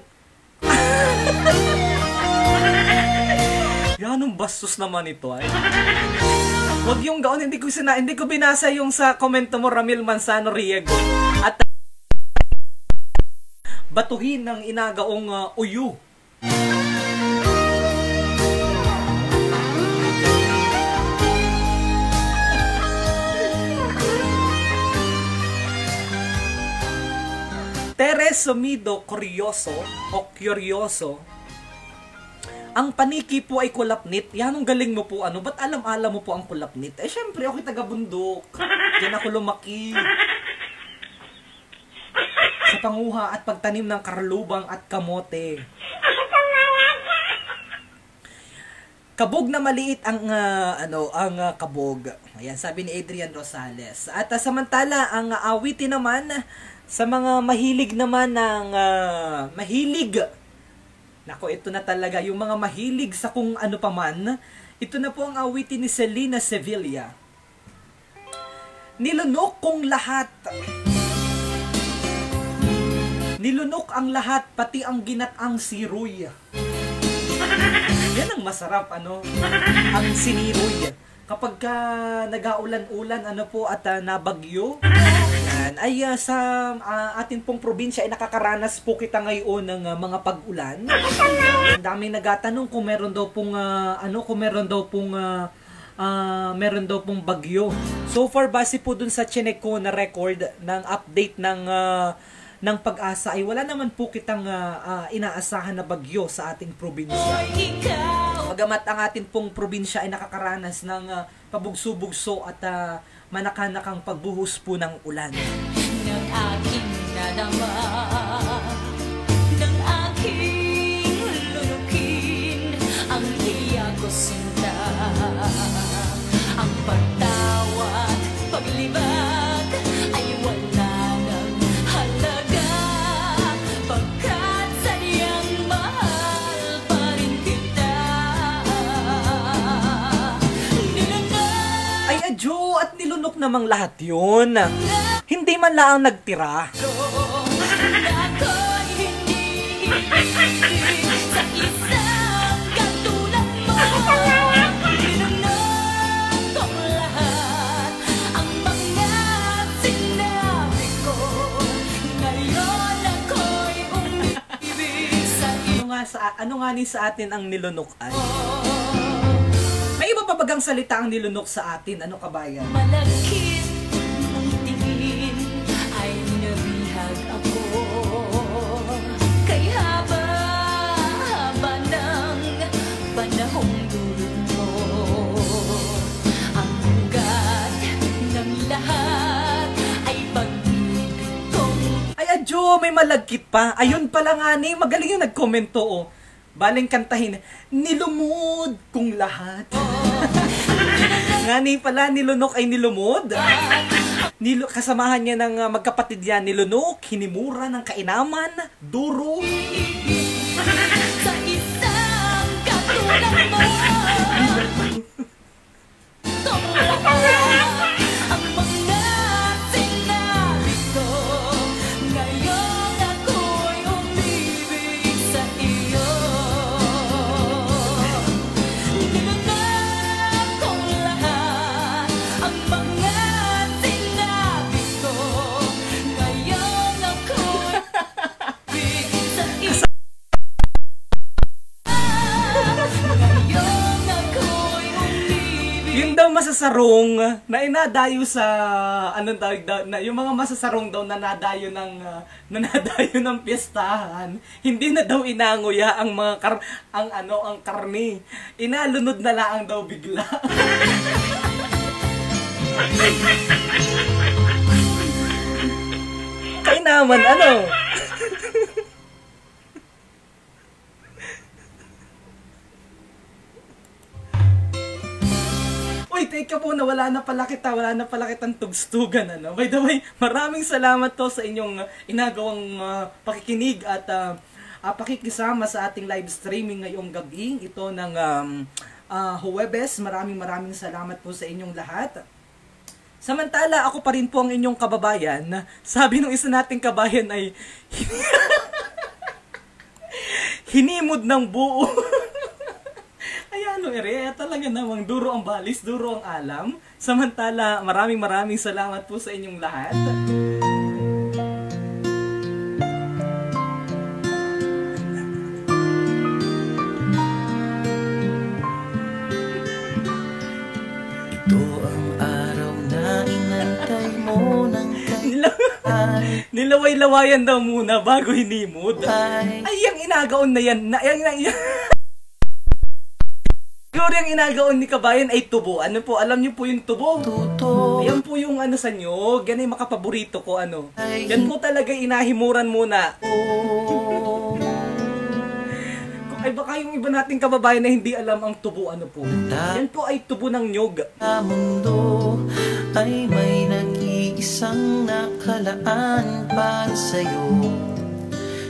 Yanong bastos naman ito ay. Huwag yung gaon, hindi ko binasa yung sa komento mo, Ramil Manzano Riego. At batuhin ng inagaong uyu. Teres Sumido Curioso. Ang paniki po ay kulapnit. Yan ang galing mo po. Ba't alam mo po ang kulapnit? Syempre, ako'y taga-bundok. Diyan ako lumaki. Sa panguha at pagtanim ng karlubang at kamote. Kabog na maliit ang kabog. Ayan, sabi ni Adrian Rosales. At samantala, ang awitin naman sa mga mahilig naman ng mahilig. Nako, ito na talaga. Yung mga mahilig sa kung ano pa man. Ito na po ang awitin ni Selena Sevilla. Nilunok kong lahat. Nilunok ang lahat, pati ang ginatang siruy. Yan ang masarap, ang siniruy. Kapag nag-aulan-ulan, at nabagyo, ay sa atin pong probinsya ay nakakaranas po kita ngayon ng mga pag-ulan. Ang daming nagatanong kung meron daw pong bagyo. So far, base po dun sa chinek ko na record ng update ng Pag-asa ay wala naman po kitang inaasahan na bagyo sa ating probinsya. Bagamat ang ating pong probinsya ay nakakaranas ng pabugso-bugso at manakanakang pagbuhos po ng ulan. Ng aking nadama, ng aking lunukin, ang iya ko sinta, ang pagtawad, paglibag, ay wala ng halaga, pagkat sadyang mahal pa rin kita. Ay adyo, at nilunok namang lahat yun. Hindi man lang nagtira. Ako'y hindi ibig sa isang katulad mo. Tinunod kong lahat ang mga sinabi ko. Ngayon ako'y umibig sa Ano nga ni sa atin ang nilunok ay? May iba pa bagang salita ang nilunok sa atin? Ano kabayan? malakit ng tingin ay nabihag ako. Kay haba ng panahong dulot mo, ang ugat ng lahat may malagkit pa. Ayun pala nga ni, magaling yung nagkomento, oh. Baling kantahin, nilumod kong lahat. Nga ni pala, nilunok ay nilumod. Kasamahan niya ng magkapatid yan, nilunok, hinimura ng kainaman, duro. Sa isang katulad mo, ang mga sinabi ko, ngayon ako'y umibig sa iyo. Tinanap kong lahat ang mga sinabi ko, ngayon ako'y umibig sa iyo. Ngayon ako'y umibig. Yun daw masasarong na inadayo sa anong tawag daw na yung mga masasarong daw na nadayo ng piyestahan, hindi na daw inanguya ang mga ang karne. Inalunod na lang daw bigla. Kainaman ano? Uy, teka po, wala na pala kitang tugstugan, ano? By the way, maraming salamat to sa inyong inagawang pakikinig at pakikisama sa ating live streaming ngayong gabi. Ito ng Huwebes. Maraming salamat po sa inyong lahat. Samantala, ako pa rin po ang inyong kababayan. Sabi nung isa nating kabayan ay hinimod ng buo. Ayan o, talaga namang duro ang balis, duro ang alam. Samantala, maraming salamat po sa inyong lahat. Ito ang araw na inantay mo ng Nilaway-lawayan daw muna bago hinimod. Ay, yung inagaon na yan. Siguro yung inagaon ni kabayan ay tubo. Ano po, alam niyo po yung tubo? Ayan po yung ano sa nyo. Yan ay makapaborito ko, ano. Yan po talaga inahimuran muna. Ay baka yung iba nating kababayan na hindi alam ang tubo, ano po. Yan po ay tubo ng nyog. Ang mundo ay may nag-iisang nakalaan para sa'yo.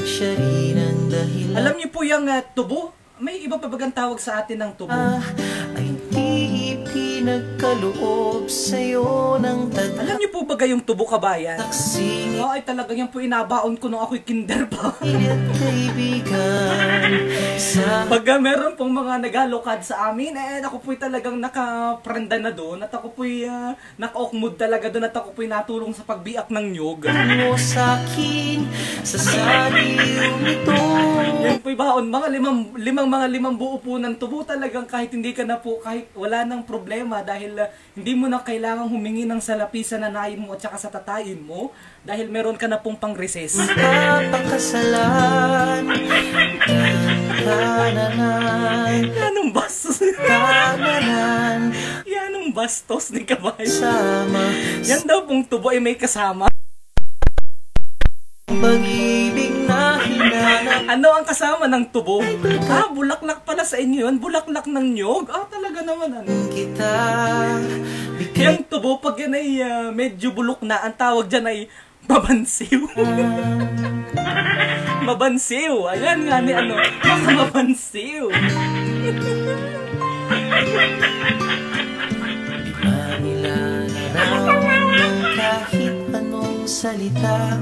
Siya rin ang dahilan. Alam niyo po yung tubo? May iba pa bagang tawag sa atin ng tubo? Ay di pinagkaloob sa'yo ng Alam niyo po ba yung tubo, kabayan? taksing Ay talaga yan po inabaon ko nung ako'y kinder pa. at kaibigan sa Pagka meron pong mga nagalokad sa amin, ako po'y talagang nakaprenda na doon at ako po'y naka-okmood talaga doon at ako po'y natulong sa pagbiak ng nyog. mo sa'kin sa saliw nito. Yan po'y baon, mga limang buo po ng tubo talagang kahit hindi ka na po, kahit wala nang problema dahil hindi mo na kailangang humingi ng salapi sa nanayin mo at saka sa tatayin mo dahil meron ka na pong pang-recess. Papakasalan kananan Yanong bastos. kananan Yanong bastos ni kabayan. sama Yan daw pong tubo ay may kasama. pag-ibig na hinanap Ano ang kasama ng tubo? Bulaklak pala sa inyo yun. Bulaklak ng nyog. Talaga naman ano. kita. Yung tubo, pag yan ay medyo bulok na, ang tawag dyan ay mabansiw. Mabansiw. Ayan nga ni ano. Mabansiw. Manila naraw ng kahit anong salita.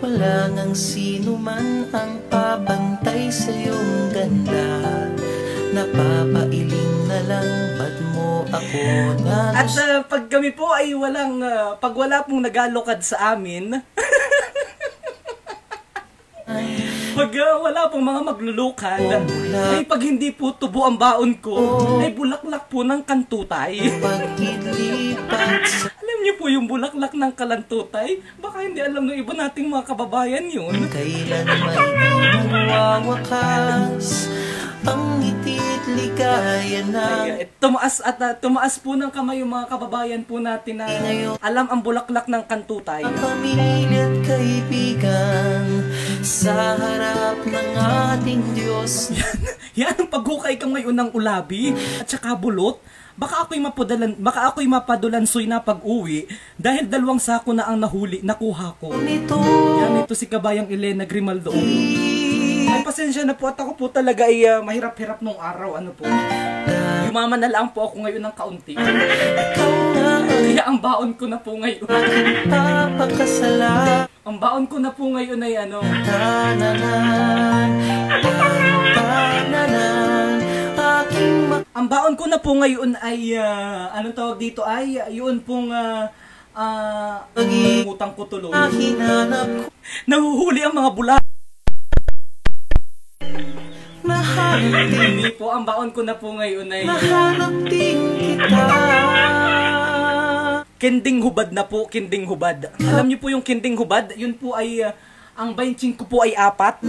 Wala ngang sino man ang papantay sa iyong ganda. Napapailing na lang, ba't mo ako At pag kami po ay pag wala pong nagalokad sa amin, pag wala pong mga maglulukad, ay pag hindi po tubo ang baon ko, ay bulaklak po ng kantutay. pagkilipat sa Alam niyo po yung bulaklak ng kalantutay? Baka hindi alam ng iba nating mga kababayan yun. kailan may nagwawakas ang ngiti't ligaya na. Ay, tumaas po ng kamay yung mga kababayan po natin na alam ang bulaklak ng kantutay. Pamilya at kaibigan sa harap ng ating Diyos. Yan ang paghukay ka ngayon ng ulabi at saka bulot. Baka ako'y mapadulansoy na pag-uwi dahil 2 sako na ang nakuha ko. Yan, ito si Kabayang Elena Grimaldo. Ay, pasensya na po at ako po talaga ay mahirap-hirap nung araw. Ano po? Yumaman na lang po ako ngayon ng kaunti. Kaya ang baon ko na po ngayon. Ang baon ko na po ngayon ay ano. Ang baon ko na po ngayon ay, anong tawag dito ay, yun pong, utang ko tuloy. Nahuhuli ang mga bula. Hindi po, ang baon ko na po ngayon ay, kending hubad na po, kending hubad. Alam niyo po yung kending hubad, yun po ay, ang 25 ko po ay 4.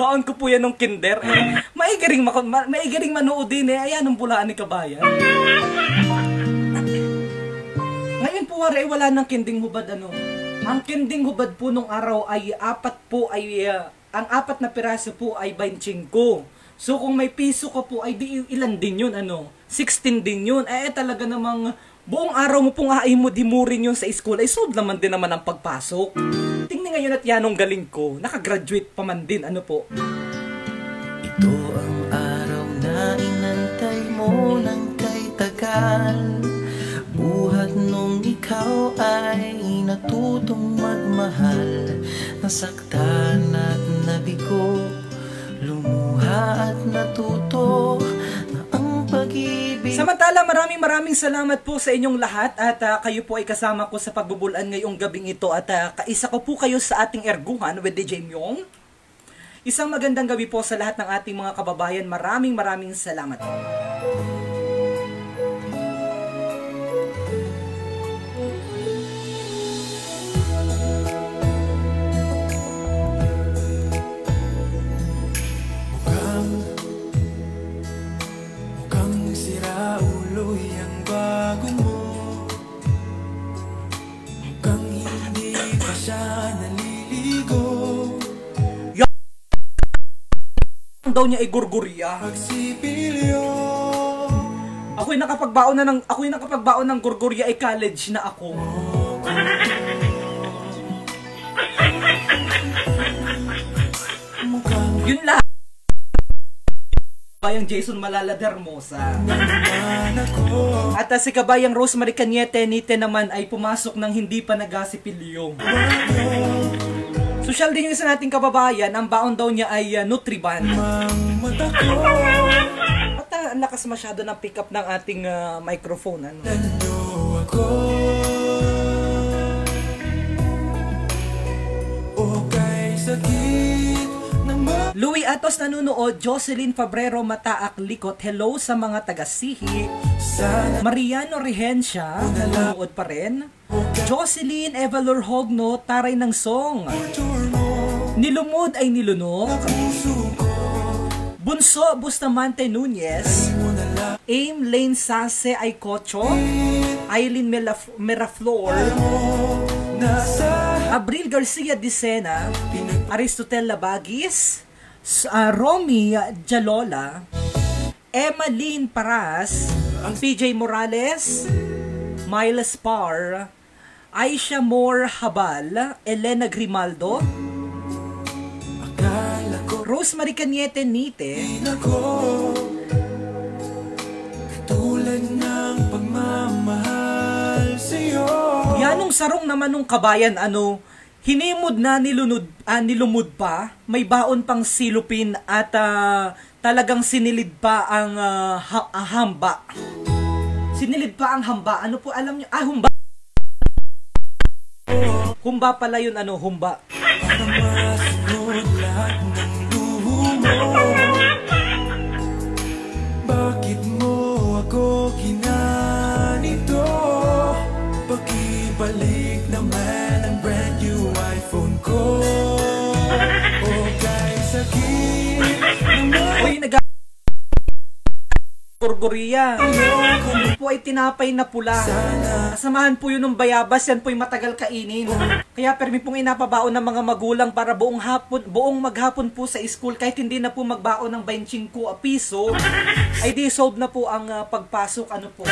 Baon ko po yan ng kinder. Maigaring manood din eh. Ayan ang bulaan ni Kabayan. Ngayon po wala ng kending hubad ano. Ang kending hubad po nung araw ay 4 po ay ang 4 na piraso po ay 25. So kung may piso ka po ay di ilan din yun ano. 16 din yun. Talaga namang buong araw mo pong himurin yun sa school ay sold naman din naman ang pagpasok. Tingnan ngayon at yan ang galing ko. Nakagraduate pa man din. Ano po? Ito ang araw na inantay mo ng kay tagal. Buhat nung ikaw ay natutong magmahal. Nasaktan at nabigo, lumuha at natuto na ang pag-ibig. Samantala, maraming salamat po sa inyong lahat at kayo po ay kasama ko sa pagbubulan ngayong gabing ito at kaisa ko po kayo sa ating erguhan with DJ Myong. Isang magandang gabi po sa lahat ng ating mga kababayan. Maraming salamat. Daw niya ay gurgurya. Ako'y nakapagbaon ng gurgurya ay college na ako. Yun lang. Kabayang Jason Malala de Hermosa. At si Kabayang Rosemary Cañete Nite naman ay pumasok ng hindi pa nagasipilyo. Social din yung isa nating kababayan, ang baon daw niya ay Nutriban. At ang lakas masyado ng pick up ng ating microphone. Ano? Louie Atos nanunood, Jocelyn Fabrero Mataak Likot, hello sa mga taga-Sihi. Mariano Rehencia, nanonood pa rin. Jocelyn Evalor Hogno, taray ng song. Nilumod ay nilunok. Bunso Bustamante Nunez. Aim Lane Sase ay Kocho. Aileen Meraflor. Abril Garcia Dicena. Aristotel Labagis. Romy Jalola. Emma Lynn Paras. PJ Morales. Miles Parr. Aisha Moore Habal, Elena Grimaldo, Rosemary Cañete Nite, tulad ng pagmamahal sa'yo. Yanong sarong naman nung Kabayan, ano, hinimod na nilumod pa, may baon pang silupin at talagang sinilid pa ang hamba. Sinilid pa ang hamba. Ano po alam niyo? Humba. Humba pala yun, ano, humba. Bakit mo ako ginanito? Pakibalik naman ang brand new iPhone ko. O kay sa Gurguria. Kung po ay tinapay na pula. Kasamahan po yun ng bayabas, yan po ay matagal kainin. Kaya permi pong inapabaon ng mga magulang para buong maghapon po sa school, kahit hindi na po magbaon ng 25 piso, ay di solve na po ang pagpasok. Ano po?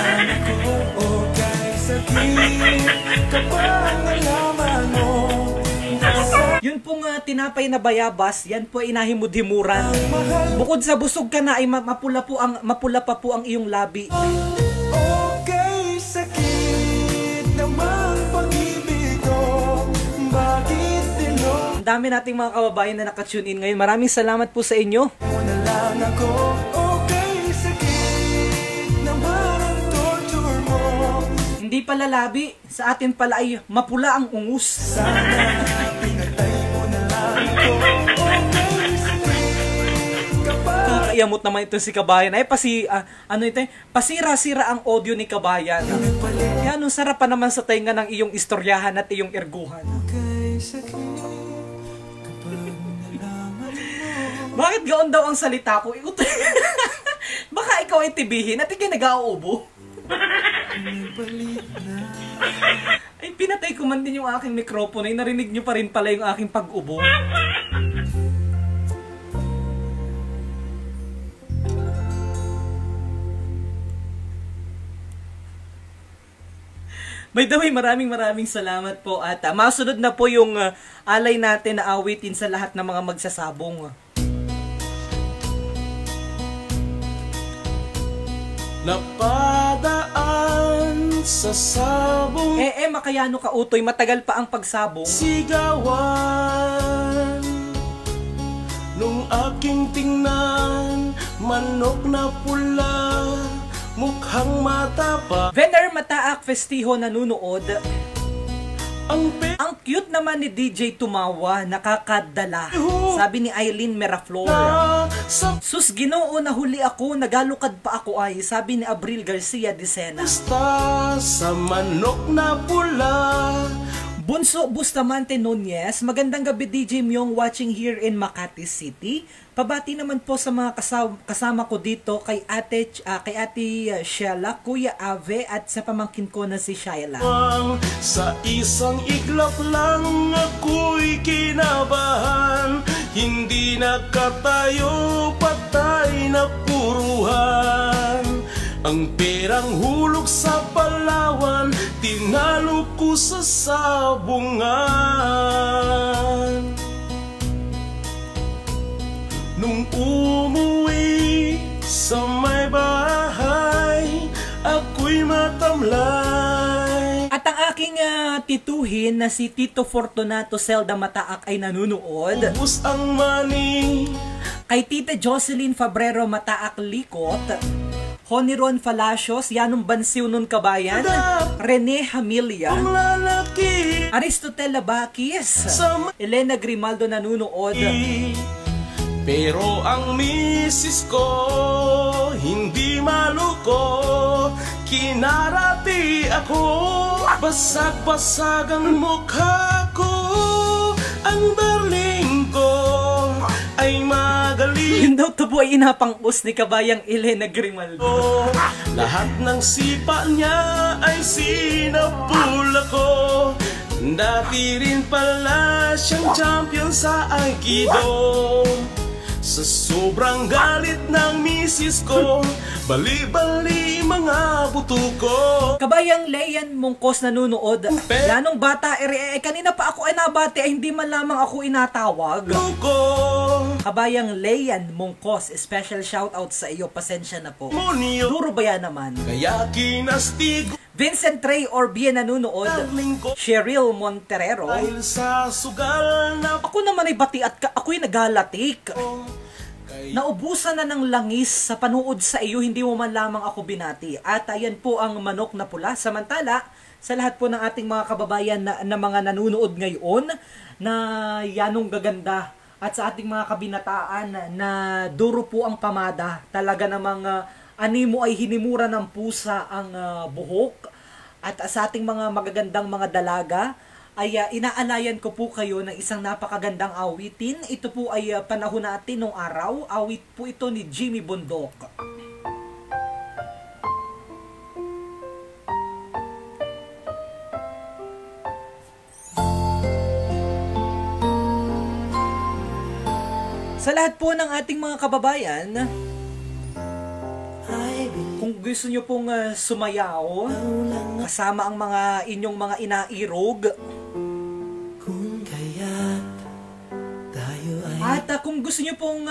Yun pong tinapay na bayabas, yan po ay inahimud-himuran. Bukod sa busog ka na ay mapula pa po ang iyong labi. Okay, sakit naman pag-ibig ko. Bakit Ang dami nating mga kababayan na nakatune in ngayon. Maraming salamat po sa inyo. mo na lang ako? Okay, sakit naman ang torture mo. Hindi pala labi, sa atin pala ay mapula ang ungus. Sana pinatay mo na lang ako. Okay, sakit kapag Kakayamot naman ito si Kabayan. Ay pasira-sira ang audio ni Kabayan. Yan, ang sarap pa naman sa tainga ng iyong istoryahan at iyong erguhan. okay, sakit kapag nalaman mo. Bakit gaon daw ang salita ko? Baka ikaw ay tibihin at ikay nag-auubo. Ay, pinatay ko man din yung aking mikropono. Ay, narinig nyo pa rin pala yung aking pag-ubo. By the way, maraming salamat po. At masunod na po yung alay natin na awitin sa lahat ng mga magsasabong. Napadaan sa sabong Makayano ka utoy, matagal pa ang pagsabong. sigawan. Nung aking tingnan, manok na pula, mukhang matapa. Vener Mataak Festiho nanunood. Ang Ang cute naman ni DJ Tumawa, nakakadala. Sabi ni Eileen Meraflor. pera sa Sus, Ginoo, nahuli ako, nagalukad pa ako ay. Sabi ni Abril Garcia Dicena. pasta sa manok na pula. Bunso Bustamante Nunez, magandang gabi DJ Myong, watching here in Makati City. Pabati naman po sa mga kasama ko dito kay Ate Sheila, Kuya Ave at sa pamangkin ko na si Shaila. Sa isang iglap lang ako'y kinabahan. Hindi nakatayo, patay na puruhan. Ang perang hulog sa Palawan, tinalo ko sa sabungan. Nung umuwi sa may bahay, ako'y matamlay. At ang aking tituhin na si Tito Fortunato Zelda Mataak ay nanunood. Ubus ang money, Kay Tita Jocelyn Fabrero Mataak Likot, Honiron Falacios, Yanong Bansiw nun Kabayan, Rene Hamilia, ang lalaki Aristotela Bakis, sa Elena Grimaldo nanunood. Pero ang misis ko hindi maluko. Kinarati ako, basag-basag ang mukha ko. Ang darling ko ay magaling. Yun daw to po ay inapang-us ni Kabayang Elena Grimaldo. Lahat ng sipa niya ay sinapula ko. Dati rin pala siyang champion sa Aikido. Sa sobrang galit ng misis ko, bali-bali mga buto ko. Kabayang Leyan Mungkos nanunood. Yanong bata, kanina pa ako ay nabati ay hindi man lamang ako inatawag. Ko Kabayang Leyan Mungkos, special shoutout sa iyo, pasensya na po. monyo, Duro ba yan naman? kaya kinastig Vincent Trey Orbien nanunood. darling ko. Cheryl Monterero. Dahil sa sugal na Ako naman ay bati at ako'y nagalatik. kay Naubusan na ng langis sa panuod sa iyo, hindi mo man lamang ako binati. At ayan po ang manok na pula. Samantala, sa lahat po ng ating mga kababayan na mga nanunood ngayon, na yanong gaganda, at sa ating mga kabinataan na duro po ang pamada, talaga namang animo ay hinimura ng pusa ang buhok. At sa ating mga magagandang mga dalaga, ay inaalayan ko po kayo ng isang napakagandang awitin. Ito po ay panahon natin nung araw. Awit po ito ni Jimmy Bundok. Sa lahat po ng ating mga kababayan, kung gusto nyo pong sumayaw, kasama ang mga inyong mga inairog, Kung kaya't tayo ay at kung gusto nyo pong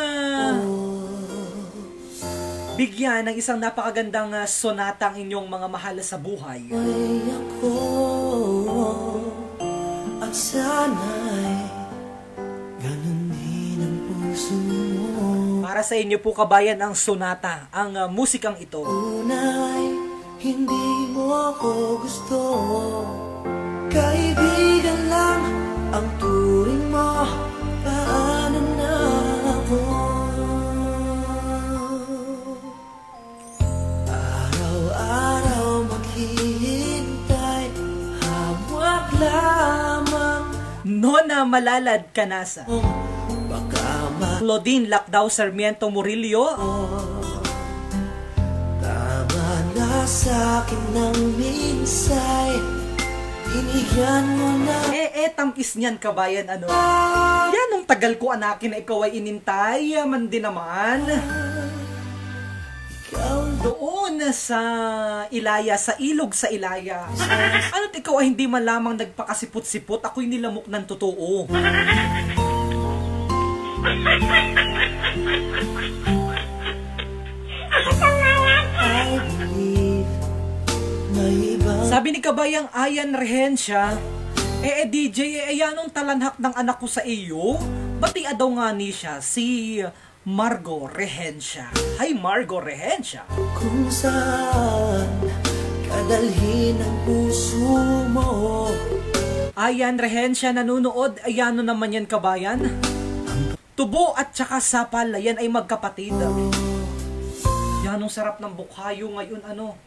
bigyan ng isang napakagandang sonata ang inyong mga mahal sa buhay, ako, at sana'y ganun din ang puso mo. para sa inyo po kabayan ang sonata, ang musikang ito. Tunay, hindi mo ako gusto. Kaibigan lang ang turing mo. Paano na ako? Araw-araw maghihintay, hawak lamang Nona Malalad Canasa, baka Claudine Lacdao Sarmiento Murillo, tama na sa'kin ng minsay. Binigyan mo na tampis niyan kabayan, ano? Yan ang tagal ko anakin na ikaw ay inintay, man din naman. ikaw Doon sa Ilaya, sa ilog sa Ilaya. Ano't ikaw ay hindi man lamang nagpakasipot-sipot, ako'y nilamok ng totoo. I believe may ibang Sabi ni kabayang Ayan Rehencia, DJ, ayanong talanhak ng anak ko sa iyo? Bati daw nga ni siya, si Margo Rehencia. Hi Margo Rehencia. kung saan kadalhin ang puso mo. Ayan Rehencia nanonood, ayano naman yan kabayan? Tubo at saka sapal, yan ay magkapatid. Yanong sarap ng bukhayo ngayon, ano?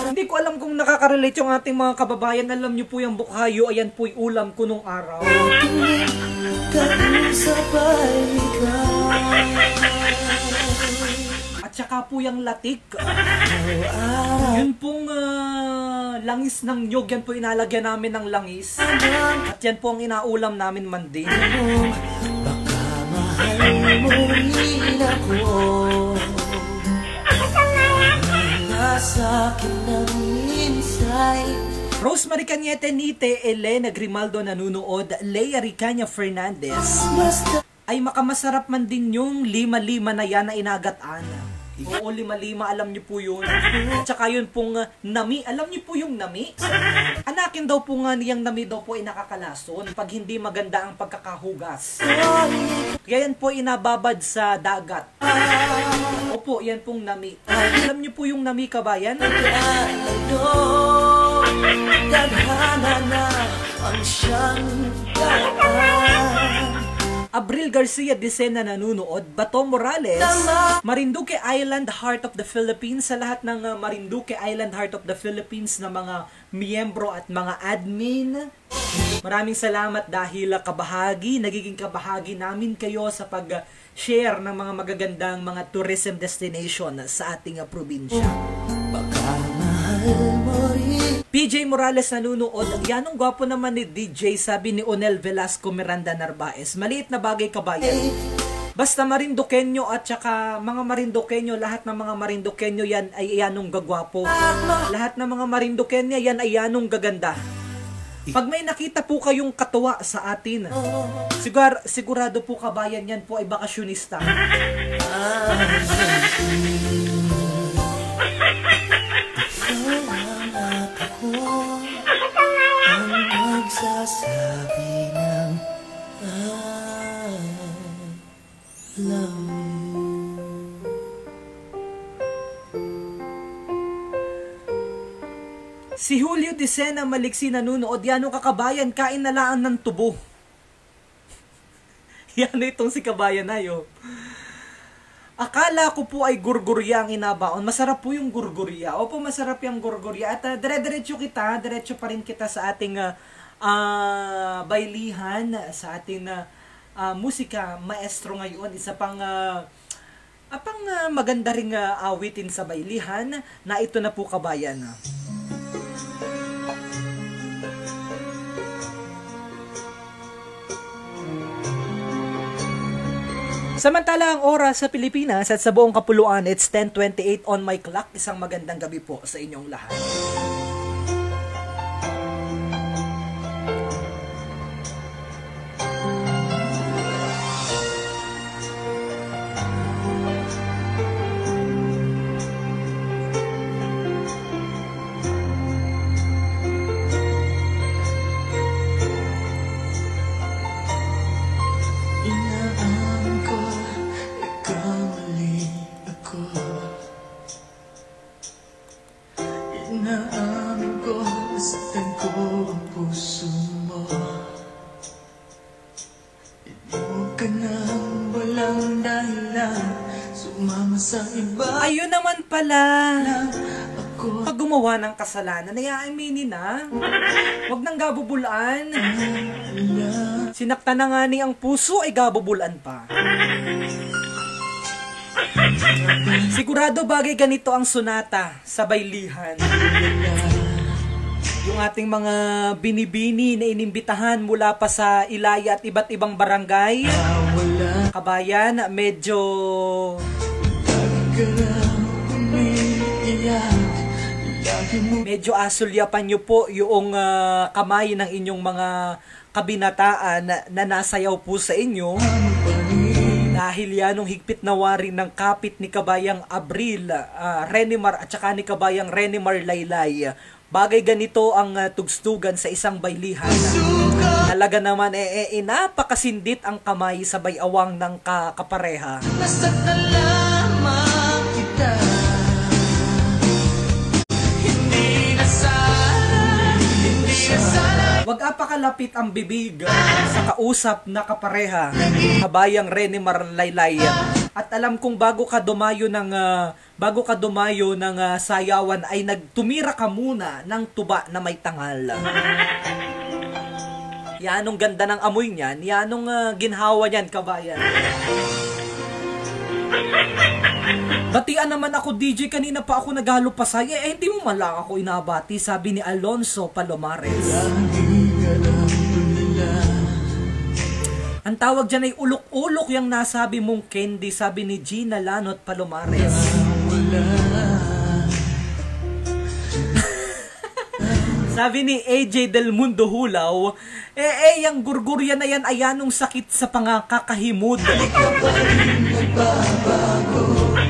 Hindi ko alam kung nakaka-relate yung ating mga kababayan. Alam niyo po yung bukhayo, ayan po yung ulam ko nung araw. Sabay ka. At saka po yung latik. Yun pong langis ng nyog, yan po inalagyan namin ng langis. At yan po ang inaulam namin man din. Baka mahal mo rin ako. Nasa'kin ng minsay. Rosemary Cañete Nite, Elena Grimaldo nanunood, Leia Ricanya Fernandez. Basta Ay makamasarap man din yung lima-lima na yan na inagataan. Oo, lima-lima, alam niyo po yun. At saka yun pong nami, alam niyo po yung nami? Anakin daw po nga niyang nami daw po ay nakakalason pag hindi maganda ang pagkakahugas. Kaya yan po inababad sa dagat. Opo, yan pong nami. Alam niyo po yung nami kabayan? tadhana na ang siyang daan. Abril Garcia Dicena nanunood, Bato Morales, Marinduque Island, Heart of the Philippines, sa lahat ng Marinduque Island, Heart of the Philippines na mga miyembro at mga admin. Maraming salamat dahil nagiging kabahagi namin kayo sa pag-share ng mga magagandang mga tourism destination sa ating probinsya. Baka mahal mo rin. PJ Morales nanunood, yanong gwapo naman ni DJ, sabi ni Onel Velasco Miranda Narvaez. Maliit na bagay kabayan. Basta Marinduqueño at saka mga Marinduqueño, lahat ng mga Marinduqueño yan ay yanong gagwapo. Lahat ng mga Marinduqueño yan ay yanong gaganda. Pag may nakita po kayong katuwa sa atin, sigurado po kabayan yan po ay bakasyonista. Ang magsasabi ng I love you. Si Julio Dicena Maliksi nanunood, yanong kakabayan, kain na laan ng tubo. Yan itong si kabayan na yun. Akala ko po ay gurgurya ang inabaon. Masarap po yung gurgurya. Opo, masarap yung gurgurya. At diretso pa rin kita sa ating bailihan, sa ating musika maestro ngayon. Isa pang maganda ring awitin sa bailihan na ito na po kabayan. Samantala ang oras sa Pilipinas at sa buong kapuluan, it's 10:28 on my clock. Isang magandang gabi po sa inyong lahat. Inaamin ko, nasaktan ko ang puso mo. Hindi mo ka nang walang dahilan sumama sa iba. Ayun naman pala. Ako Pag gumawa ng kasalanan, naiaminin na. Huwag nang gabubulaan. Sinaktan na nga ni ang puso ay gabubulaan pa. Sigurado bagay ganito ang sonata sa baylihan. Yung ating mga binibini na inimbitahan mula pa sa Ilaya at iba't ibang barangay. Kabayan, medyo asulyapan nyo po yung kamay ng inyong mga kabinataan na nasayaw po sa inyo. Dahil yan ang higpit na wari ng kapit ni Kabayang Abril, Renimar at saka ni Kabayang Renimar Laylay. Bagay ganito ang tugstugan sa isang baylihan. Talaga naman napakasindit ang kamay sa bayawang ng kapareha. nasaktan lamang kita. Hindi na sana Wag apakalapit ang bibig sa kausap na kapareha, Kabayang Renimar Laylay. At alam kong bago ka dumayo ng sayawan ay nagtumira ka muna ng tuba na may tangal. Yanong ganda ng amoy niyan, yanong ginhawa niyan, kabayan. Batian naman ako, DJ, kanina pa ako naghalupasay. Hindi mo man lang ako inabati, sabi ni Alonso Palomares. Ang tawag dyan ay ulok-ulok yung nasabi mong candy, sabi ni Gina Lanot Palomares. Sabi ni AJ Del Mundo Hulaw, yung gurgurya na yan ay anong sakit sa pangakakahimod.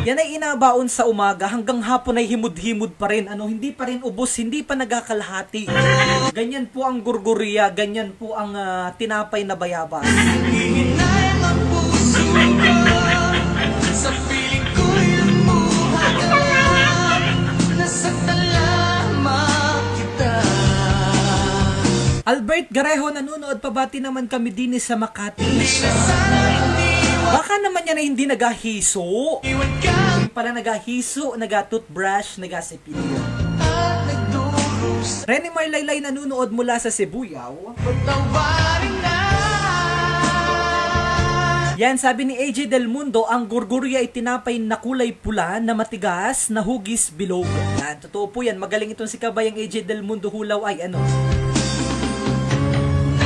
Yan ay inabaon sa umaga, hanggang hapon ay himud-himud pa rin. Hindi pa rin ubos, hindi pa nagakalahati. Ganyan po ang gurgurya, ganyan po ang tinapay na bayabas. Hinginayang ang puso ko sa piling ko'y lumuhagan. Nasaktan lamang kita. Albert Garejo, nanonood, pabati naman kami din sa Makati. Sana iniwan Baka naman yan ay hindi nagahiso. ka Hindi pala nagahiso, nagatoothbrush, nagasipilyo. at nagdurus. Renimar Laylay nanonood mula sa Sibuyaw. Patawarin na. Yan, sabi ni AJ Del Mundo, ang gurgurya ay tinapay na kulay pula, na matigas, na hugis bilog. Yan, totoo po yan. Magaling itong si Kabayang AJ Del Mundo Hulaw ay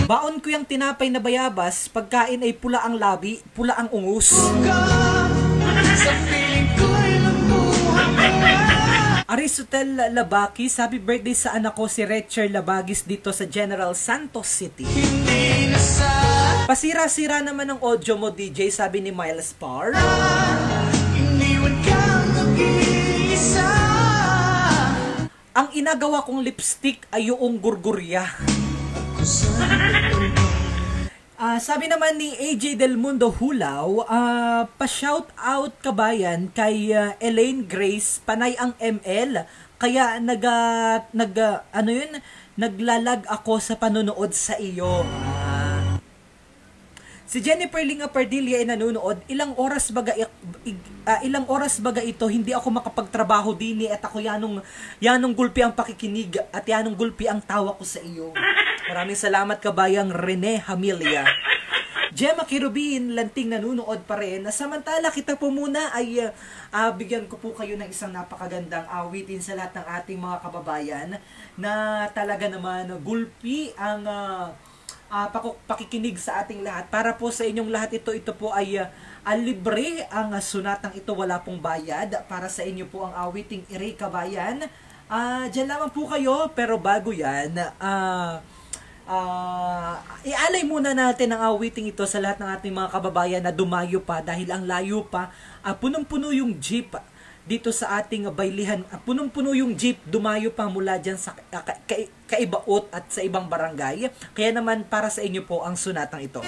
baon ko yung tinapay na bayabas, pagkain ay pula ang labi, pula ang ungus. Sa piling ko'y lumuhagan. Aristotel Labaki, sabi birthday sa anak ko si Recher Labagis dito sa General Santos City. Hindi na sana Pasira-sira naman ang audio mo, DJ, sabi ni Miles Parr. iniwan kang nag-iisa. Ang inagawa kong lipstick ay yung gurgurya. Sabi naman ni AJ Del Mundo Hulaw, pa-shout out kabayan kay Elaine Grace, panay ang ML, kaya naglalag ako sa panonood sa iyo. Si Jennifer Linga Pardilla ay nanonood. Ilang oras baga ito hindi ako makapagtrabaho din at ako yanong gulpi ang pakikinig at yanong gulpi ang tawa ko sa iyo. Maraming salamat kabayang Rene Hamilia. Gemma Kirubin, lanting nanonood pa rin. Samantala kita po muna ay bigyan ko po kayo ng isang napakagandang awitin sa lahat ng ating mga kababayan na talaga naman gulpi ang pakikinig sa ating lahat. Para po sa inyong lahat ito po ay libre ang sunatang ito, wala pong bayad. Para sa inyo po ang awiting Ire Kabayan. Diyan lamang po kayo, pero bago yan, ialay muna natin ang awiting ito sa lahat ng ating mga kababayan na dumayo pa dahil ang layo pa, punong-puno yung jeep dito sa ating baylihan, punong-puno yung jeep, dumayo pa mula dyan sa Kaibaot at sa ibang barangay. Kaya naman para sa inyo po ang sunatang ito.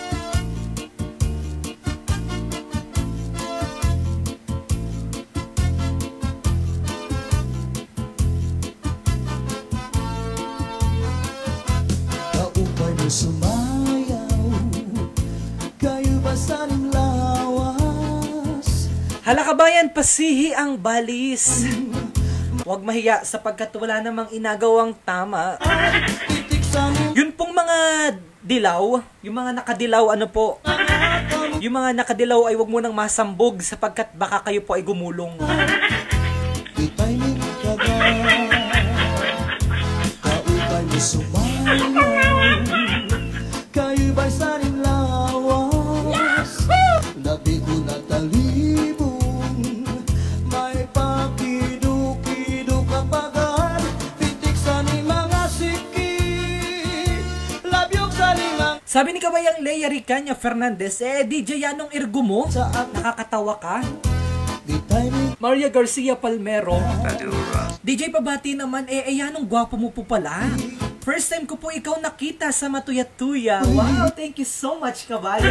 Kaupay mo sumayaw, kayo ba saning lawas? Hala kabayan, pasihi ang balis. Huwag mahiya sapagkat wala namang inagawang tama. Titik sa Yun pong mga dilaw, yung mga nakadilaw, yung mga nakadilaw ay huwag mo nang masambog sapagkat baka kayo po ay gumulong. Itay ni kaga, kaupay mo sumayaw, kayo ba'y saning lawas? Labi ko na talibong, may pakido-kido kapagan, pitik sa ni mga siki, labyog sa ni mga Sabi ni Kabayang Leia Ricanya Fernandez, DJ Yanong Irgo mo, sa at nakakatawa ka. itay ni Maria Garcia Palmero, DJ Pabati naman, yanong gwapo mo po pala. First time ko po ikaw nakita sa Matuyat-Tuya. Wow, thank you so much, Kabayan.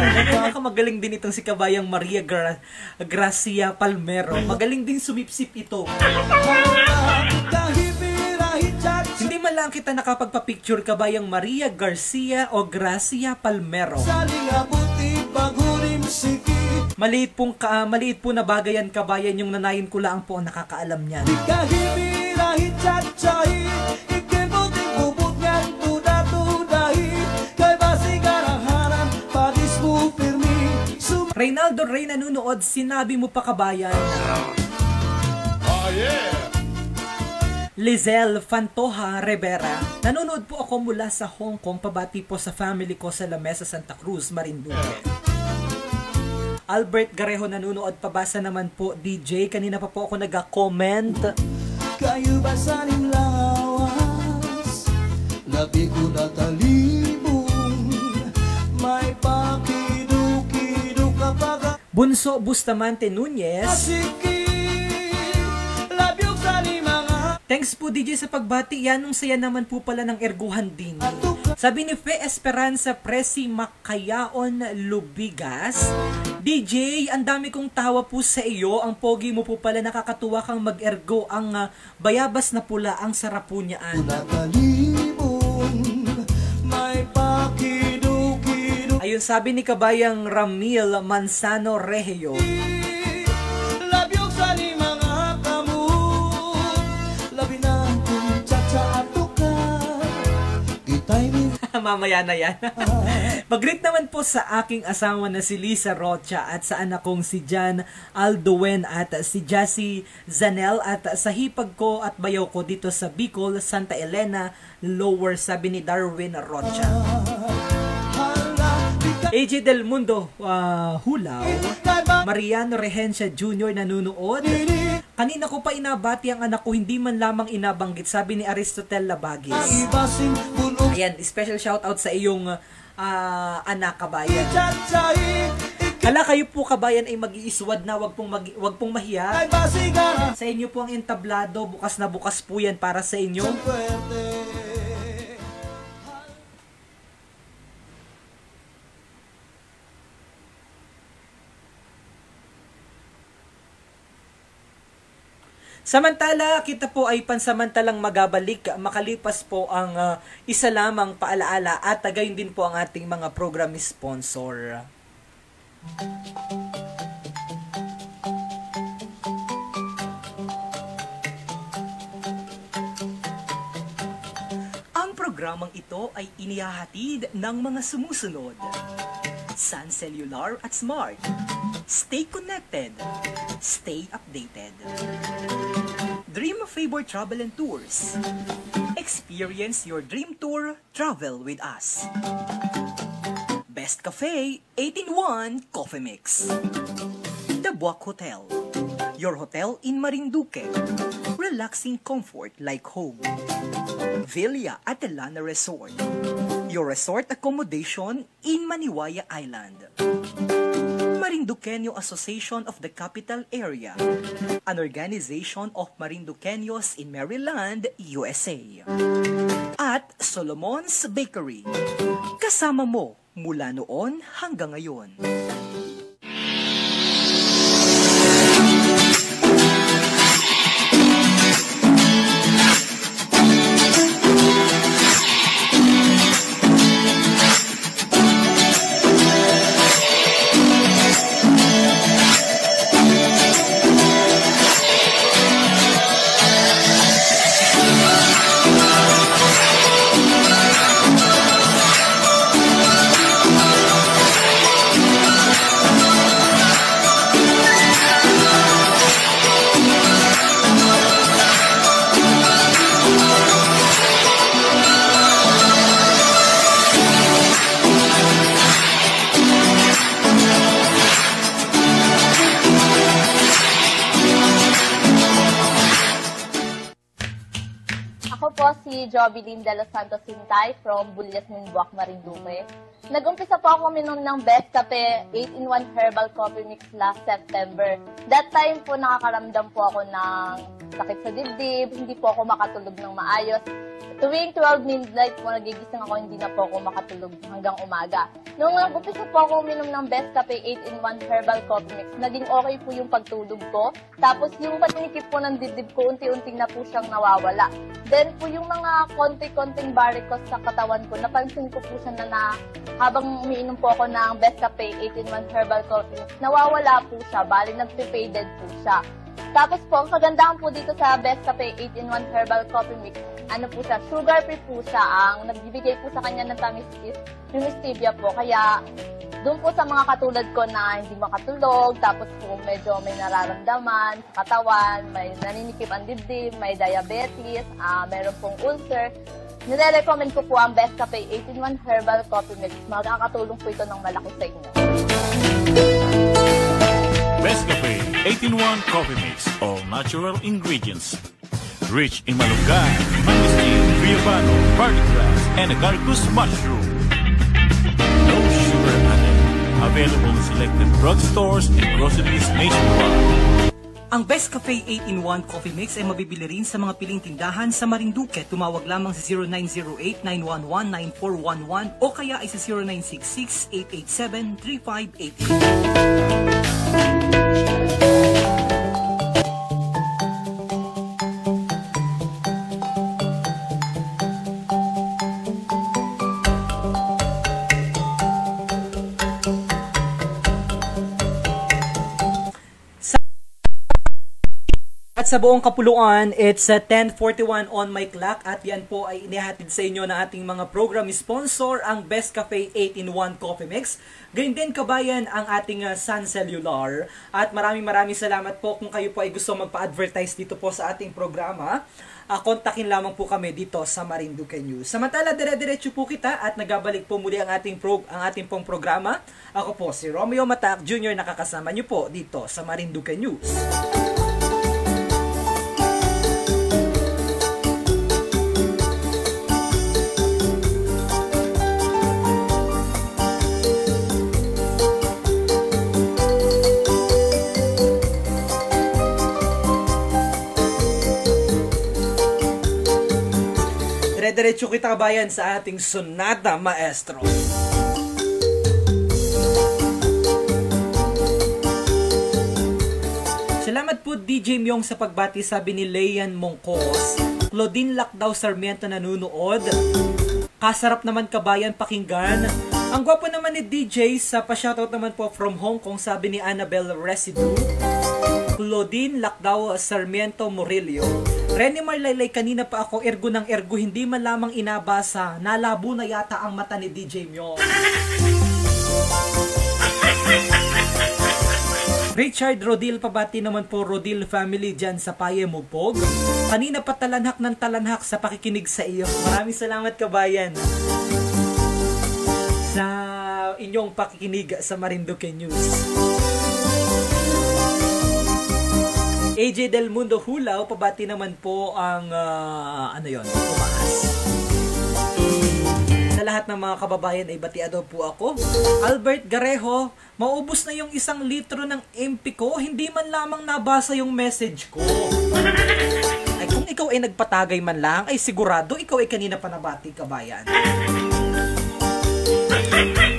Magaling din itong si Kabayang Maria Gracia Palmero. Magaling din sumipsip ito. Hindi man lang kita nakapagpa-picture, Kabayang Maria Garcia o Gracia Palmero. Maliit po na bagay yan, Kabayan. Yung nanayin ko lang po ang nakakaalam niyan. Reynaldo Rey nanunood, sinabi mo pa, Kabayan. Lizelle Fantoha Rivera, nanonood po ako mula sa Hong Kong, pabati po sa family ko sa La Mesa, Santa Cruz, Marinduque. Albert Garejo nanonood, pabasa naman po, DJ, kanina pa po ako nag-comment. Kayo ba saning lawas? Labi ko na talibong, may pakido-kido kapag Bunso Bustamante Nunez, asiki, labyog sa ni mga thanks po DJ sa pagbati. Yanong saya naman po pala ng erguhan din. Sabi ni Fe Esperanza Presi Makayaon Lubigas, DJ, ang dami kong tawa po sa iyo. Ang pogi mo po pala, nakakatuwa kang mag-ergo. Ang bayabas na pula, ang sarap po niyaan. natalibong, may pakido-kido Ayun, sabi ni Kabayang Ramil Manzano Regio, labyog sa ni mga kamot, labi na kung tsa-tsa ka, itay ni mamaya na yan. Mag-greet naman po sa aking asawa na si Lisa Rocha at sa anak kong si Jan Aldowen at si Jassy Zanel at sa hipag ko at bayaw ko dito sa Bicol, Santa Elena, Lower, sabi ni Darwin Rocha. AJ Del Mundo Hulaw, Mariano Regencia Jr. nanunood. Kanina ko pa inabati ang anak ko, hindi man lamang inabanggit, sabi ni Aristotel Labagis. ibasing bulong Ayan, special shoutout sa iyong anak, Kabayan. tsa-tsay, Hala, kayo po, Kabayan, ay mag-iiswad na, wag pong mahiya. ikay basigara, Sa inyo po ang entablado, bukas na bukas po yan para sa inyo. puwerte. Samantala, kita po ay pansamantalang magabalik makalipas po ang isa lamang paalaala at gayon din po ang ating mga program sponsor. Ang programang ito ay inihahatid ng mga sumusunod: Sun Cellular at Smart. Stay connected. Stay updated. Dream Favor Travel and Tours. Experience your dream tour. Travel with us. Best Cafe 8-in-1 Coffee Mix. The Buwak Hotel, your hotel in Marinduque. Relaxing comfort like home. Villa Adelana Resort, your resort accommodation in Maniwaya Island. Marinduqueño Association of the Capital Area, an organization of Marinduqueños in Maryland, USA. At Solomon's Bakery, kasama mo mula noon hanggang ngayon. Si Jovelyn de los Santos Hintay from Bullias Minbuak, Marinduque. Nag-umpisa po ako uminom ng Best Cafe 8-in-1 Herbal Coffee Mix last September. That time po nakakaramdam po ako ng sakit sa dibdib, hindi po ako makatulog ng maayos. Tuwing 12 midnight po nagigising ako, hindi na po ako makatulog hanggang umaga. Nung nag-umpisa po ako uminom ng Best Cafe 8-in-1 Herbal Coffee Mix, naging okay po yung pagtulog ko. Tapos yung patinikip po ng dibdib ko, unti-unting na po siyang nawawala. Then po yung mga konti-konting varicose sa katawan ko, napansin ko po siya na habang umiinom po ako ng Best Cafe 8-in-1 Herbal Coffee Mix, nawawala po siya, bali nag-faded po siya. Tapos po, ang kagandahan po dito sa Best Cafe 8-in-1 Herbal Coffee Mix, ano po siya, sugar-free po siya. Ang nagbibigay po sa kanya ng tamis is yung stevia po. Kaya, doon po sa mga katulad ko na hindi makatulog, tapos po medyo may nararamdaman sa katawan, may naninikip ang dibdib, may diabetes, meron pong ulcer, nire-recommend ko po ang Best Cafe 8-in-1 Herbal Coffee Mix. Makakatulong po ito ng malaki sa inyo. Best Cafe 8-in-1 Coffee Mix, all natural ingredients. Rich in malunggay, mangosteen, guayabano, garlic grass, and agaricus mushroom. No sugar added. Available in selected drugstores and groceries nationwide. Ang Best Cafe 8-in-1 Coffee Mix ay mabibili rin sa mga piling tindahan sa Marinduque. Tumawag lamang sa 0908-911-9411 o kaya ay sa 0966-887-3588. At sa buong kapuluan, it's 10:41 on my clock at yan po ay inihatid sa inyo ng ating mga program sponsor, ang Best Cafe 8-in-1 Coffee Mix. Ganyan din kabayan ang ating Sun Cellular. At maraming salamat po kung kayo po ay gusto magpa-advertise dito po sa ating programa. Kontakin lamang po kami dito sa Marinduque News. Samantala, dire-diretso po kita at nagabalik po muli ang ating pong programa. Ako po si Romeo Matac Jr. nakakasama niyo po dito sa Marinduque News. Diretso kita kabayan sa ating Sonata Maestro. Salamat po DJ Myong sa pagbati, sabi ni Leian Mongkos. Claudine Lacdao Sarmiento nanunood. Kasarap naman kabayan pakinggan. Ang gwapo naman ni DJ sa pa-shoutout naman po from Hong Kong, sabi ni Annabelle Residue. Claudine Lacdao Sarmiento Murillo. Rene Marlaylay, kanina pa ako ergo ng ergo, hindi man lamang inabasa, nalabo na yata ang mata ni DJ Myo. Richard Rodil, pabati naman po Rodil family dyan sa Paye Mugpog. Kanina pa talanhak ng talanhak sa pakikinig sa iyo. Maraming salamat kabayan. Sa inyong pakikinig sa Marinduque News. AJ Del Mundo Hulaw, pabati naman po ang tumaas. Sa lahat ng mga kababayan ay batiado po ako. Albert Gareho, maubos na yung 1 litro ng MP ko, hindi man lamang nabasa yung message ko. Ay kung ikaw ay nagpatagay man lang, ay sigurado ikaw ay kanina pa nabati, kabayan.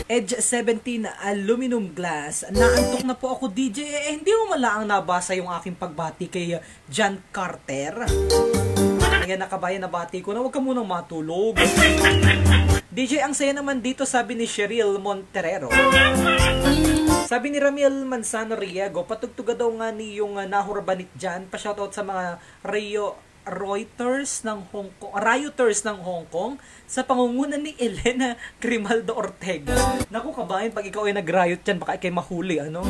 Edge 17 aluminum glass. Naantok na po ako, DJ. Hindi mo malaang nabasa yung aking pagbati kay John Carter. Kaya nakabayan, nabati ko na huwag ka munang matulog. DJ, ang saya naman dito, sabi ni Cheryl Monterero. Sabi ni Ramil Manzano Riego, patugtuga daw nga ni yung nahurabanit dyan. Pa-shoutout sa mga rioters ng Hong Kong sa pangunguna ni Elena Grimaldo Ortega. Naku, kabayan, pag ikaw ay nag-riot dyan, baka ikay mahuli, ano?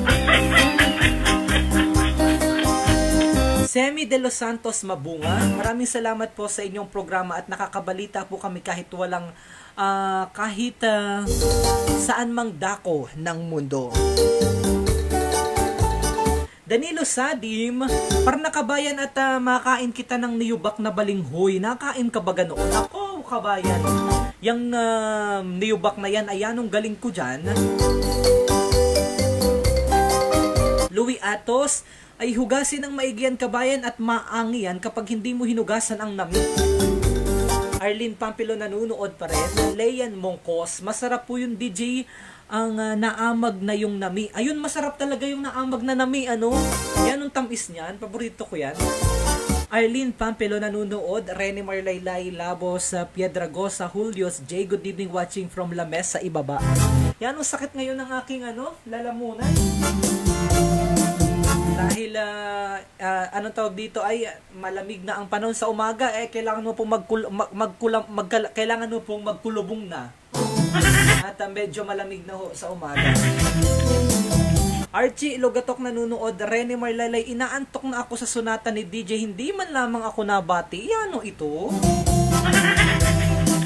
Semi de los Santos Mabunga, maraming salamat po sa inyong programa at nakakabalita po kami kahit walang saan mang dako ng mundo. Danilo Sadim, parang nakabayan at makain kita ng niyubak na balinghoy. Nakain ka ba ganoon? Ako, kabayan. Yung niyubak na yan, ay anong galing ko dyan. Louis Atos, ay hugasin ng maigyan, kabayan, at maangiyan kapag hindi mo hinugasan ang nami. Arlene Pampilo nanunood pa rin. Leian Mongkos, masarap po yung DJ ang naamag na yung nami. Ayun, masarap talaga yung naamag na nami, ano? Yan ang tamis niyan, paborito ko yan. Arlene Pampilo nanunood. Rene Marlaylay Labos, Piedragosa, Julius J. Good evening, watching from La Mesa, ibaba. Yan ang sakit ngayon ng aking lalamunan. Dahil anong tawag dito ay malamig na ang panahon sa umaga, kailangan mo pong kailangan mo pong magkulubong na. At medyo malamig na ho sa umaga. Archie Logatok nanunood. Rene Marlalay, inaantok na ako sa sonata ni DJ, hindi man lamang ako nabati. Ano ito?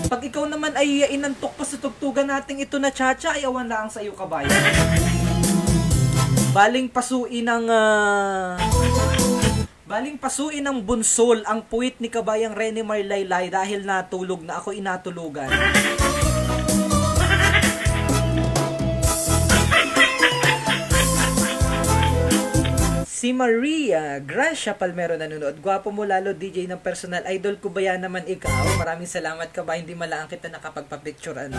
Pag ikaw naman ay inantok pa sa tugtugan nating ito na chacha, ay awan lang sa iyo, kabayan. Baling pasuin ng bunsol ang puwit ni kabayang Rene Marlaylay dahil natulog na ako, inatulugan. Si Maria Gracia Palmero nanonood. Gwapo mo lalo, DJ ng personal. Idol ko ba yan naman ikaw? Maraming salamat, kabayan. Hindi malaan kita nakapagpa-picture,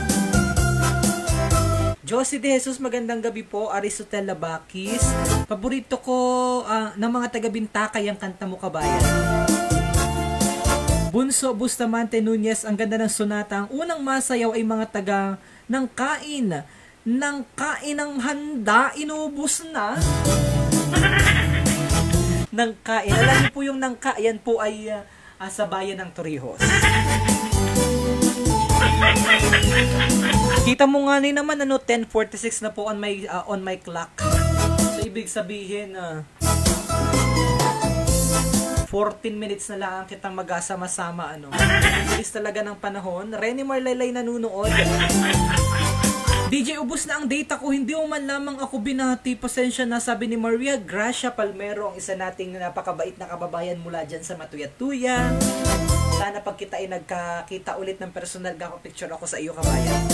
Josie De Jesus, magandang gabi po. Aristotel Labakis. Paborito ko ng mga taga-Bintakay ang kanta mo, kabayan. Bunso Bustamante Nunez, ang ganda ng sonata. Ang unang masayaw ay mga taga ng kain ng handa, inubos na. Ng kain. Alam niyo po yung nangka, yan po ay sa bayan ng Torrijos. Kita mo nga naman 10:46 na po on my clock. So ibig sabihin 14 minutes na lang kitang magasama-sama Bilis talaga ng panahon. Rene Marlaylay nanunood. DJ, ubos na ang data ko, hindi man lamang ako binati. Pasensya na, sabi ni Maria Gracia Palmero, ang isa nating napakabait na kababayan mula dyan sa Matuya-Tuya. Sana pag kita ay nagkakita ulit ng personal, picture ako sa iyo, kabayan.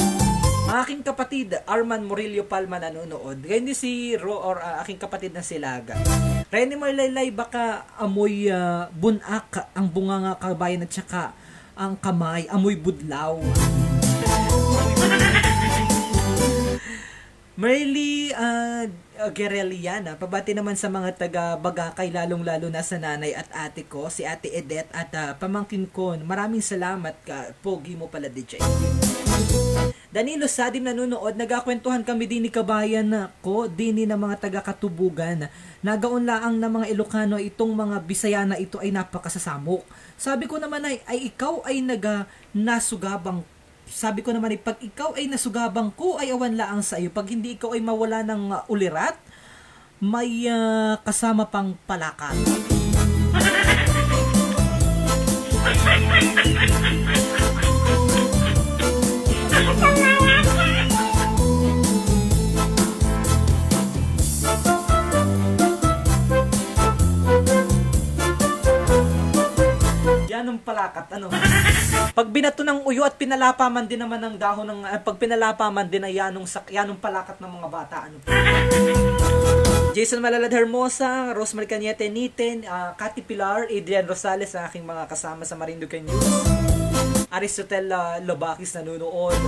Ang aking kapatid, Arman Murillo Palma nanonood. Ganyan din si aking kapatid na si Laga. Rene Marlaylay, baka amoy bunak ang bunganga, kabayan, at saka ang kamay, amoy budlaw. Merly Gereliana, pabati naman sa mga taga-Bagakay, lalong-lalo na sa nanay at ate ko, si Ate Edet at pamangkin ko. Maraming salamat ka, pogi mo pala, DJ. Danilo Sadim nanonood. Nagakwentuhan kami din ni kabayan ko, din ng mga taga-Katubugan. Nagaon laang ng mga Ilocano, itong mga Bisaya na ito ay napakasasamok. Sabi ko naman ay ikaw ay nasugabang. Sabi ko naman pag ikaw ay nasugabang ko, ay awan laang sa iyo. Pag hindi ikaw ay mawala ng ulirat, may kasama pang palakad. palakat, ano. Pag binato ng uyo at pinalapa man din naman ng dahon ng, pag pinalapa man din ay yanong palakat ng mga bata, ano. Jason Malalad Hermosa, Rosemary Cañete Niten, Cathy Pilar, Adrian Rosales, sa aking mga kasama sa Marinduque News. Aristotel Lobakis nanonood.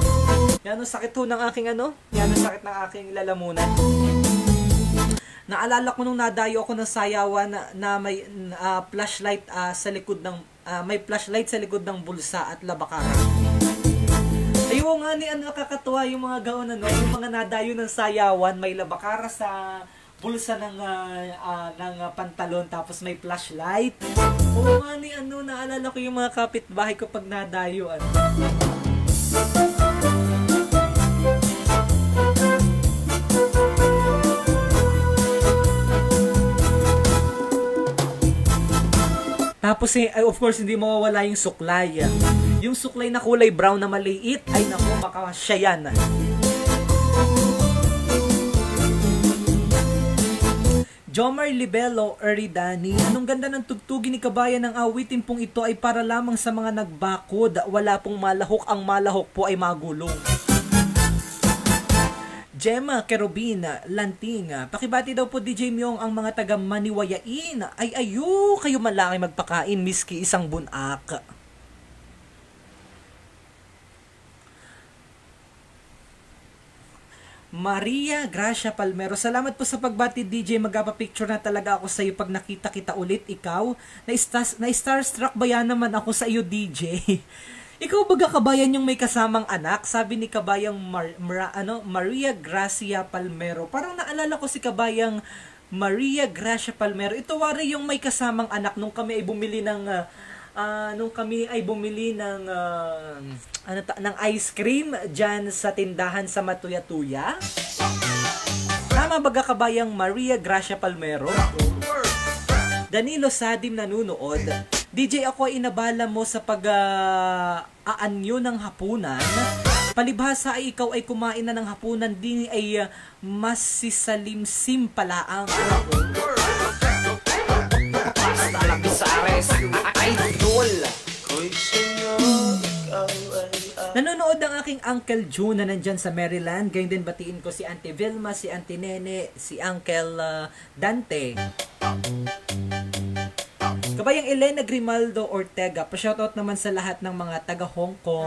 Yan ang sakit ho ng aking yan ang sakit ng aking lalamunan. Naalala ko nung nadayo ako ng sayawan na may flashlight sa likod ng may flashlight sa likod ng bulsa at labakara. Ayun nga ni nakakatuwa yung mga gaon yung mga nadayo ng sayawan, may labakara sa bulsa ng pantalon tapos may flashlight. Oo nga ni naalala ko yung mga kapitbahay ko pag nadayo Tapos of course hindi mawawala yung suklay. Yung suklay na kulay brown na maliit, ay naku, baka siya yan. Jomar Libelo Eridani, anong ganda ng tugtugin ni kabayan ng awitin pong ito ay para lamang sa mga nagbakod. Wala pong malahok, ang malahok po ay magulong. Gemma Kerubin Lanting, pakibati daw po DJ Myong ang mga taga Maniwayain. Ay ayo, kayo malaki magpakain miski isang bunak. Maria Gracia Palmero, salamat po sa pagbati DJ, magpapicture na talaga ako sa iyo pag nakita kita ulit. Ikaw, na-starstruck ba yan naman ako sa iyo DJ? Ikaw baga kabayan yung may kasamang anak? Sabi ni kabayang Maria Gracia Palmero. Parang naalala ko si kabayang Maria Gracia Palmero. Ito wari yung may kasamang anak nung kami ay bumili ng ng ice cream dyan sa tindahan sa Matuya-Tuya. Tama baga kabayang Maria Gracia Palmero? Danilo Sadim nanunood. DJ, ako ay inabala mo sa pag-aanyo ng hapunan. Palibhasa ay ikaw ay kumain na ng hapunan, din ay mas sisalimsim pala ang nanonood ang aking Uncle June na nandyan sa Maryland. Gayun din batiin ko si Auntie Vilma, si Auntie Nene, si Uncle Dante. Kabayang Elena Grimaldo Ortega, pa-shoutout naman sa lahat ng mga taga Hong Kong.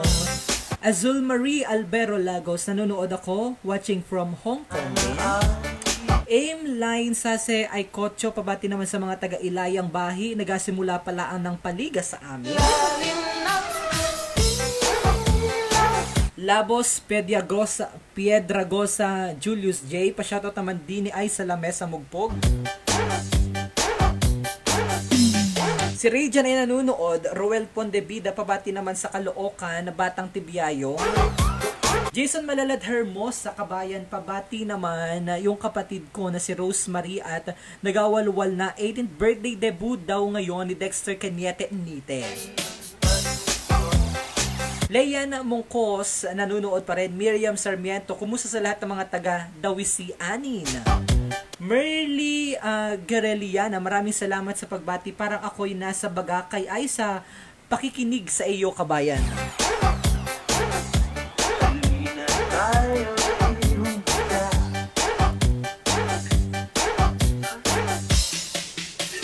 Azul Marie Albero Lagos, nanonood ako, watching from Hong Kong. Aim Line Sase ay Kotso, pabati naman sa mga taga Ilayang Bahi, nagasimula pala ang ng paliga sa amin. Labos Piedragosa Julius J, pa-shoutout naman din ay sa Lamesa Mugpog. Si Rayjan ay nanunood. Roel Pondebida, pabati naman sa Caloocan, Batang Tibiayo. Jason Malalad Hermosa, kabayan, pabati naman yung kapatid ko na si Rosemary at nagawalwal na 18th birthday debut daw ngayon ni Dexter Cañete Nite. Leyan Mongkos, nanunood pa rin. Miriam Sarmiento, kumusta sa lahat ng mga taga Dawisi-Anin. Merly Gareliana, maraming salamat sa pagbati. Parang ako'y nasa Bagakay ay sa pakikinig sa iyo, kabayan.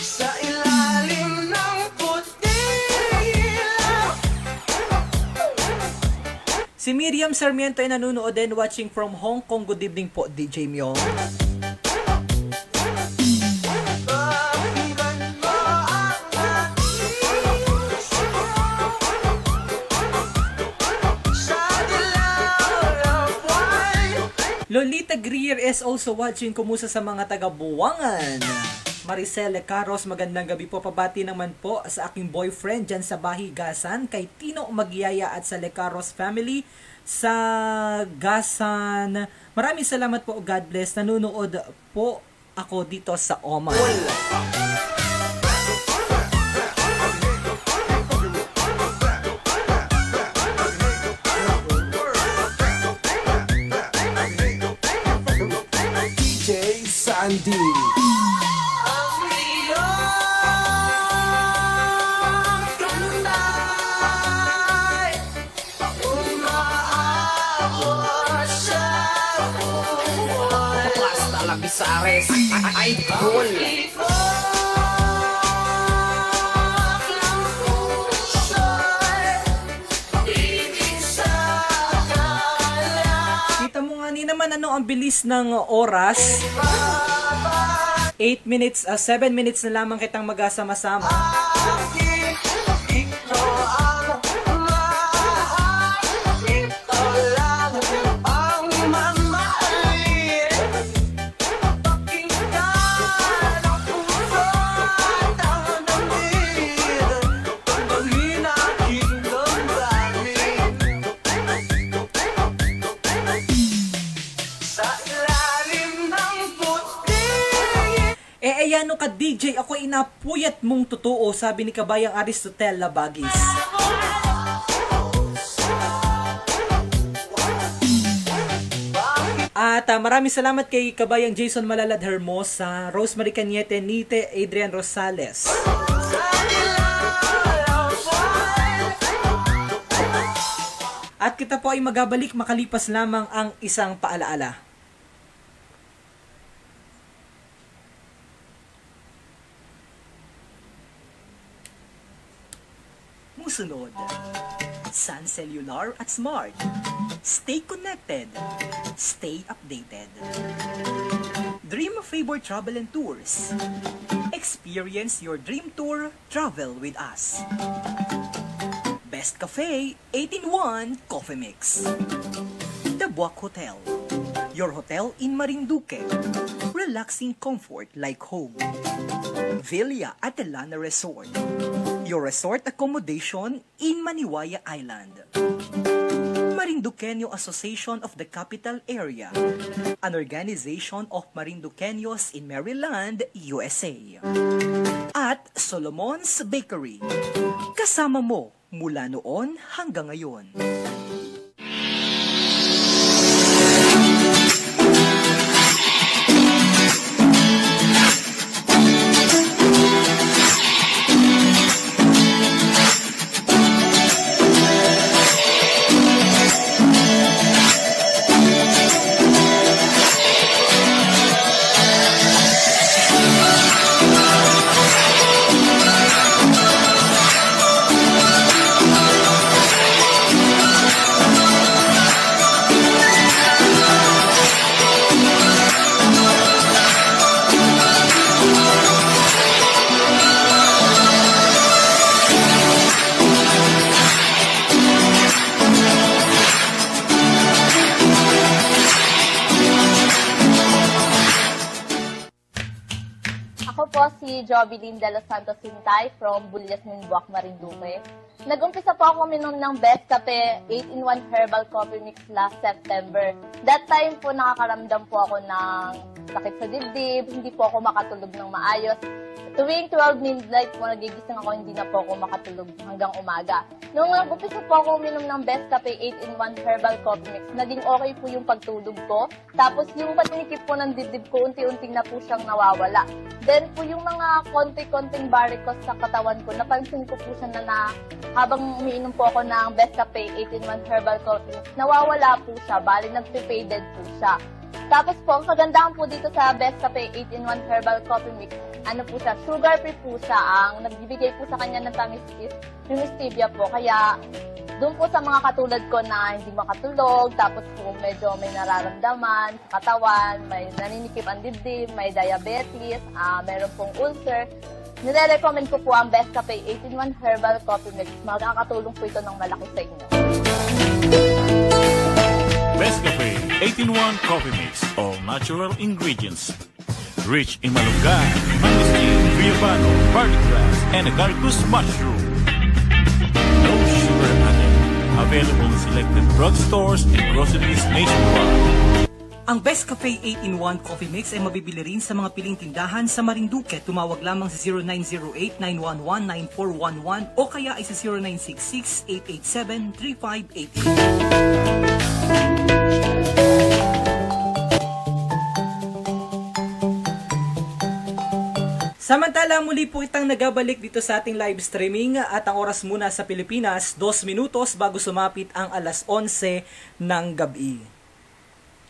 Sa ilalim ng puting. Si Miriam Sarmiento ay nanunood din, watching from Hong Kong. Good evening po, DJ Myong. Lolita Greer is also watching. Kumusta sa mga taga-Buwangan? Maricel Lecaros, magandang gabi po. Pabati naman po sa aking boyfriend dyan sa Bahigasan, kay Tino Magyaya at sa Lecaros family sa Gasan. Maraming salamat po. God bless. Nanunood po ako dito sa Oman. Sandy. Ang iyong ganda Bisares, idol. Kita mo nga ni naman ano ang bilis ng oras. 7 minutes na lamang kitang magkasama-sama. Ano ka DJ, ako inapuyat mong totoo, sabi ni Kabayang Aristotel Labagis. At maraming salamat kay Kabayang Jason Malalad Hermosa, Rosemary Cañete, Nite, Adrian Rosales. At kita po ay magabalik makalipas lamang ang isang paalaala. Musunod, Sun Cellular at Smart. Stay connected. Stay updated. Dream of Favor Travel and Tours. Experience your dream tour. Travel with us. Best Cafe 8-in-1 Coffee Mix. The Buwak Hotel. Your hotel in Marinduque. Relaxing comfort like home. Villa Adelana Resort. Your resort accommodation in Maniwaya Island. Marinduqueño Association of the Capital Area, an organization of Marinduqueños in Maryland, USA. At Solomon's Bakery, kasama mo mula noon hanggang ngayon. Jovelyn de los Santos Hintay from Bulyasmin, Buwak, Marinduque. Nag-umpisa po ako minom ng Best Cafe 8-in-1 Herbal Coffee Mix last September. That time po nakakaramdam po ako ng sakit sa dibdib, hindi po ako makatulog ng maayos. Tuwing 12 midnight po nagigising ako, hindi na po ako makatulog hanggang umaga. Nung nag-umpisa po ako minom ng Best Cafe 8-in-1 Herbal Coffee Mix, naging okay po yung pagtulog ko. Tapos yung patinikip po ng dibdib ko, unti-unting na po siyang nawawala. Then po yung mga konti-konting varicose sa katawan ko, napansin ko po siya na habang umiinom po ako ng Best Cafe 8-in-1 Herbal Coffee Mix, nawawala po siya, bali nag-faded po siya. Tapos po, ang kagandahan po dito sa Best Cafe 8-in-1 Herbal Coffee Mix, ano po siya, sugar-free po siya. Ang nagbibigay po sa kanya ng tamis is yung stevia po. Kaya, doon po sa mga katulad ko na hindi makatulog, tapos po medyo may nararamdaman sa katawan, may naninikip ang dibdib, may diabetes, meron pong ulcer, nire-recommend ko po ang Best Cafe 8-in-1 Herbal Coffee Mix. Makakatulong po ito ng malaki sa inyo. Best Cafe 8-in-1 Coffee Mix. All natural ingredients. Rich in malunggay, mangosteen, guayabano, garlic grass, and agaricus mushroom. No sugar added. Available in selected drugstores and groceries nationwide. Ang Best Cafe 8-in-1 Coffee Mix ay mabibili rin sa mga piling tindahan sa Marinduque. Tumawag lamang sa 0908-911-9411 o kaya ay sa 0966-887-3588. Samantala, muli po itang nagabalik dito sa ating live streaming at ang oras muna sa Pilipinas, 2 minutos bago sumapit ang alas 11 ng gabi.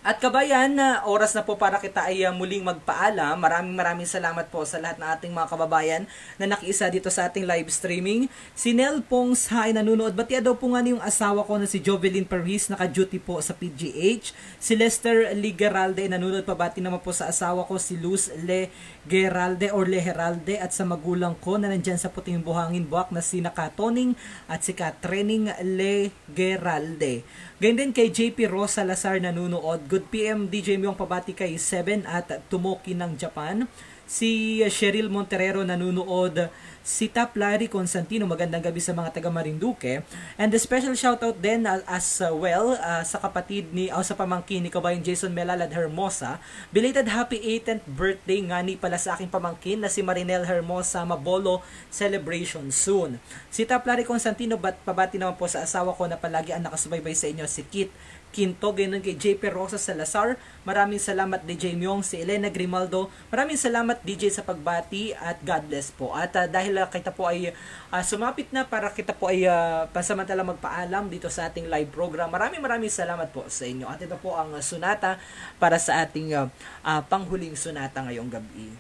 At kabayan, oras na po para kita ay muling magpaalam. Maraming salamat po sa lahat ng ating mga kababayan na nakiisa dito sa ating live streaming. Si Nel Pongs ay nanonood. Batia daw po nga yung asawa ko na si Jovelyn Paris, naka-duty po sa PGH. Si Lester Ligeralde nanonood. Pabati naman po sa asawa ko si Luz Legeralde or Leheralde at sa magulang ko na nandyan sa Puting Buhangin Buwak na si Nakatoning at si Katrening Legeralde. Ganyan din kay JP Rosa Lazar nanonood. Good PM DJ Myong, pabati kay Seven at Tumoki ng Japan. Si Cheryl Monterero nanonood. Si Tap Larry Constantino, magandang gabi sa mga taga Marinduque. And a special shoutout din as well sa kapatid ni sa pamangkin ni kabayan Jason Melalad Hermosa. Belated happy 18th birthday nga ni pala sa aking pamangkin na si Marinel Hermosa. Mabolo celebration soon. Si Tap Larry Constantino, pabati naman po sa asawa ko na palagi ang nakasubaybay sa inyo, si Kit Quinto. Ganun kay JP Rosa Salazar, maraming salamat DJ Myong. Si Elena Grimaldo, maraming salamat DJ sa pagbati at God bless po. At dahil kita po ay sumapit na para kita po ay pansamantala magpaalam dito sa ating live program, maraming salamat po sa inyo. At ito po ang sunata para sa ating panghuling sunata ngayong gabi.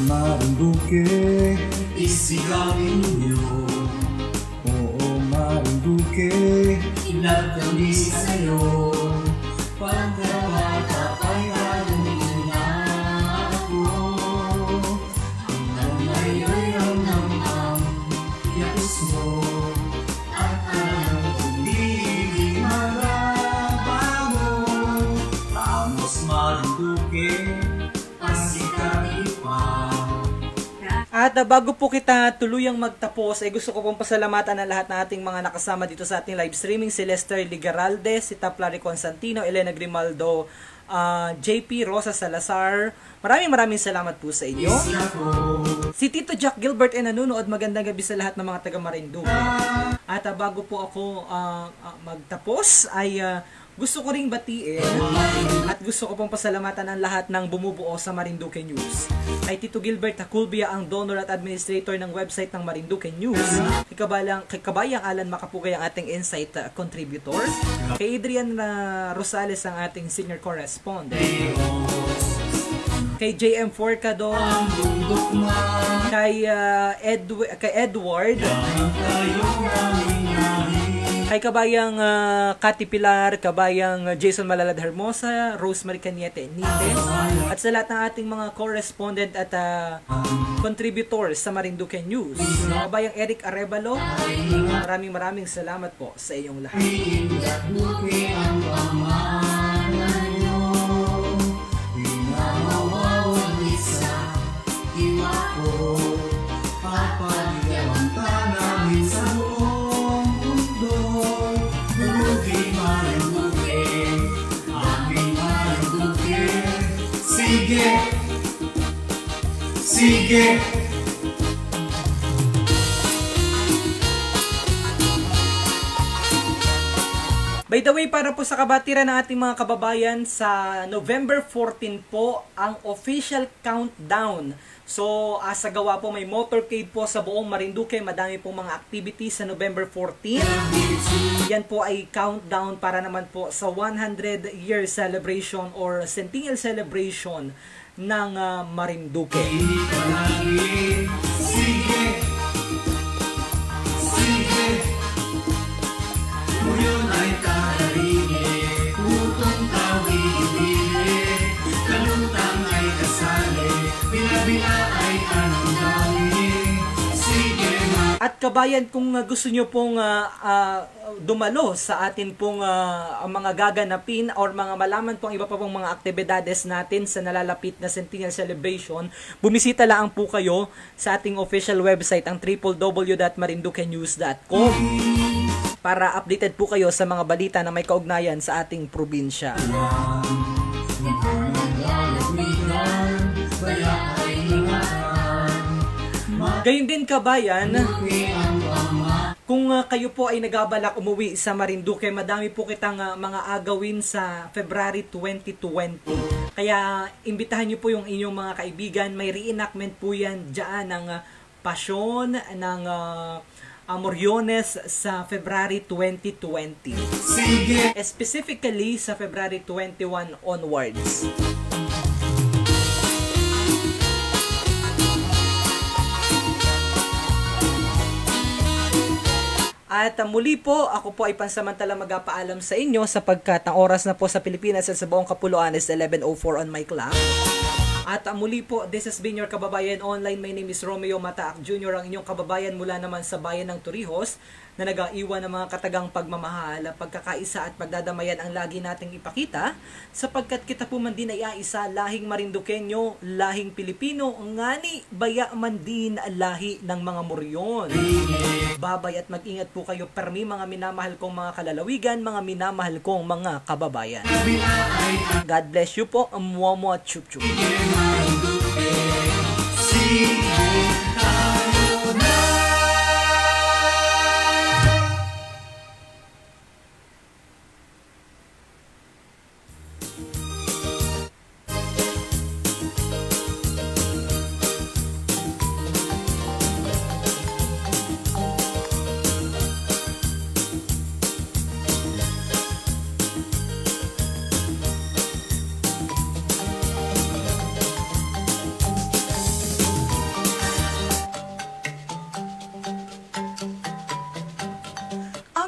Marinduque, isigawin niyo. Oo, Marinduque, inlove kami sa'yo. Pagkabata pa'y alungin na ako. Hanggang ngayon ang namang yapos mo. At alam kong di marabago. Vamos Marinduque, pasikapin pa. At bago po kita tuluyang magtapos, ay gusto ko pong pasalamatan ang lahat ng ating mga nakasama dito sa ating live streaming. Si Lester Ligeralde, si Taplari Constantino, Elena Grimaldo, JP Rosa Salazar. Maraming salamat po sa inyo. Si Tito Jack Gilbert ay nanonood. Magandang gabi sa lahat ng mga taga Marinduque. At bago po ako magtapos ay gusto ko ring batiin at gusto ko pong pasalamatan ang lahat ng bumubuo sa Marinduque News. Kay Tito Gilbert Haculbia, ang donor at administrator ng website ng Marinduque News. Kay Kabayang Alan Makapugay, ang ating insight contributor. Kay Adrian Rosales, ang ating senior correspondent. Kay JM Forcado. Kay Edward. Kay Kabayang Cathy Pilar, Kabayang Jason Malalad Hermosa, Rosemary Cañete Nites, at sa lahat ng ating mga correspondent at contributors sa Marinduque News. Kabayang Eric Arevalo, maraming salamat po sa inyong lahat. Sige! By the way, para po sa kabatiran ng ating mga kababayan, sa November 14 po ang official countdown. So, sa gawa po may motorcade po sa buong Marinduque. Madami pong mga activities sa November 14. Yan po ay countdown para naman po sa 100-year celebration or centennial celebration ng Marinduque. Sige! Sige! Ngayon ay kararinig, putong tawid-ibig, kalutang ay kasali, bila-bila ay anong gawin. Sige ma... At kabayan, kung gusto nyo pong dumalo sa atin pong mga gaganapin or mga malaman pong iba pa pong mga aktibidades natin sa nalalapit na Centennial Celebration, bumisita lang po kayo sa ating official website, ang www.marinduquenews.com, para updated po kayo sa mga balita na may kaugnayan sa ating probinsya. Gayun din kabayan, Kung kayo po ay nagabalak umuwi sa Marinduque, madami po kitang mga agawin sa February 2020. Kaya imbitahan niyo po yung inyong mga kaibigan. May reenactment po yan dyan ng Pasyon ng Moriones sa February 2020. Sige. Specifically sa February 21 onwards. At muli po, ako po ay pansamantala magpapaalam sa inyo sapagkat ang oras na po sa Pilipinas at sa buong kapuluan is 11:04 on my clock. At muli po, this has been your Kababayan Online. My name is Romeo Mataak Jr., ang inyong kababayan mula naman sa bayan ng Torrijos na nag-aiwan ng mga katagang pagmamahal, pagkakaisa at pagdadamayan ang lagi nating ipakita sapagkat kita po man din ay isa, lahing Marinduqueño, lahing Pilipino, ngani baya man din lahi ng mga Moryon. Babay at mag-ingat po kayo permi mga minamahal kong mga kalalawigan, mga minamahal kong mga kababayan. God bless you po. Muamua chup chup.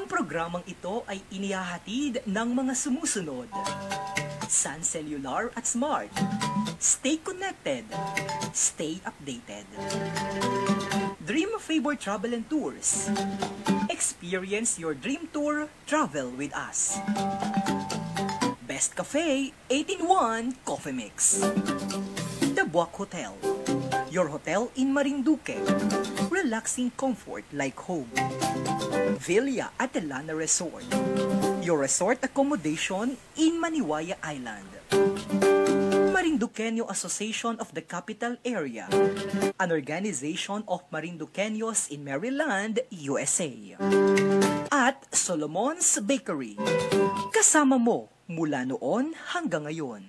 Programang ito ay inihahatid ng mga sumusunod. Sun Cellular at Smart. Stay connected. Stay updated. Dream Favor Travel and Tours. Experience your dream tour. Travel with us. Best Cafe 8-in-1 Coffee Mix. The Buwak Hotel. Your hotel in Marinduque. Relaxing comfort like home. Villa Adelana Resort. Your resort accommodation in Maniwaya Island. Marinduqueño Association of the Capital Area. An organization of Marinduqueños in Maryland, USA. At Solomon's Bakery. Kasama mo mula noon hanggang ngayon.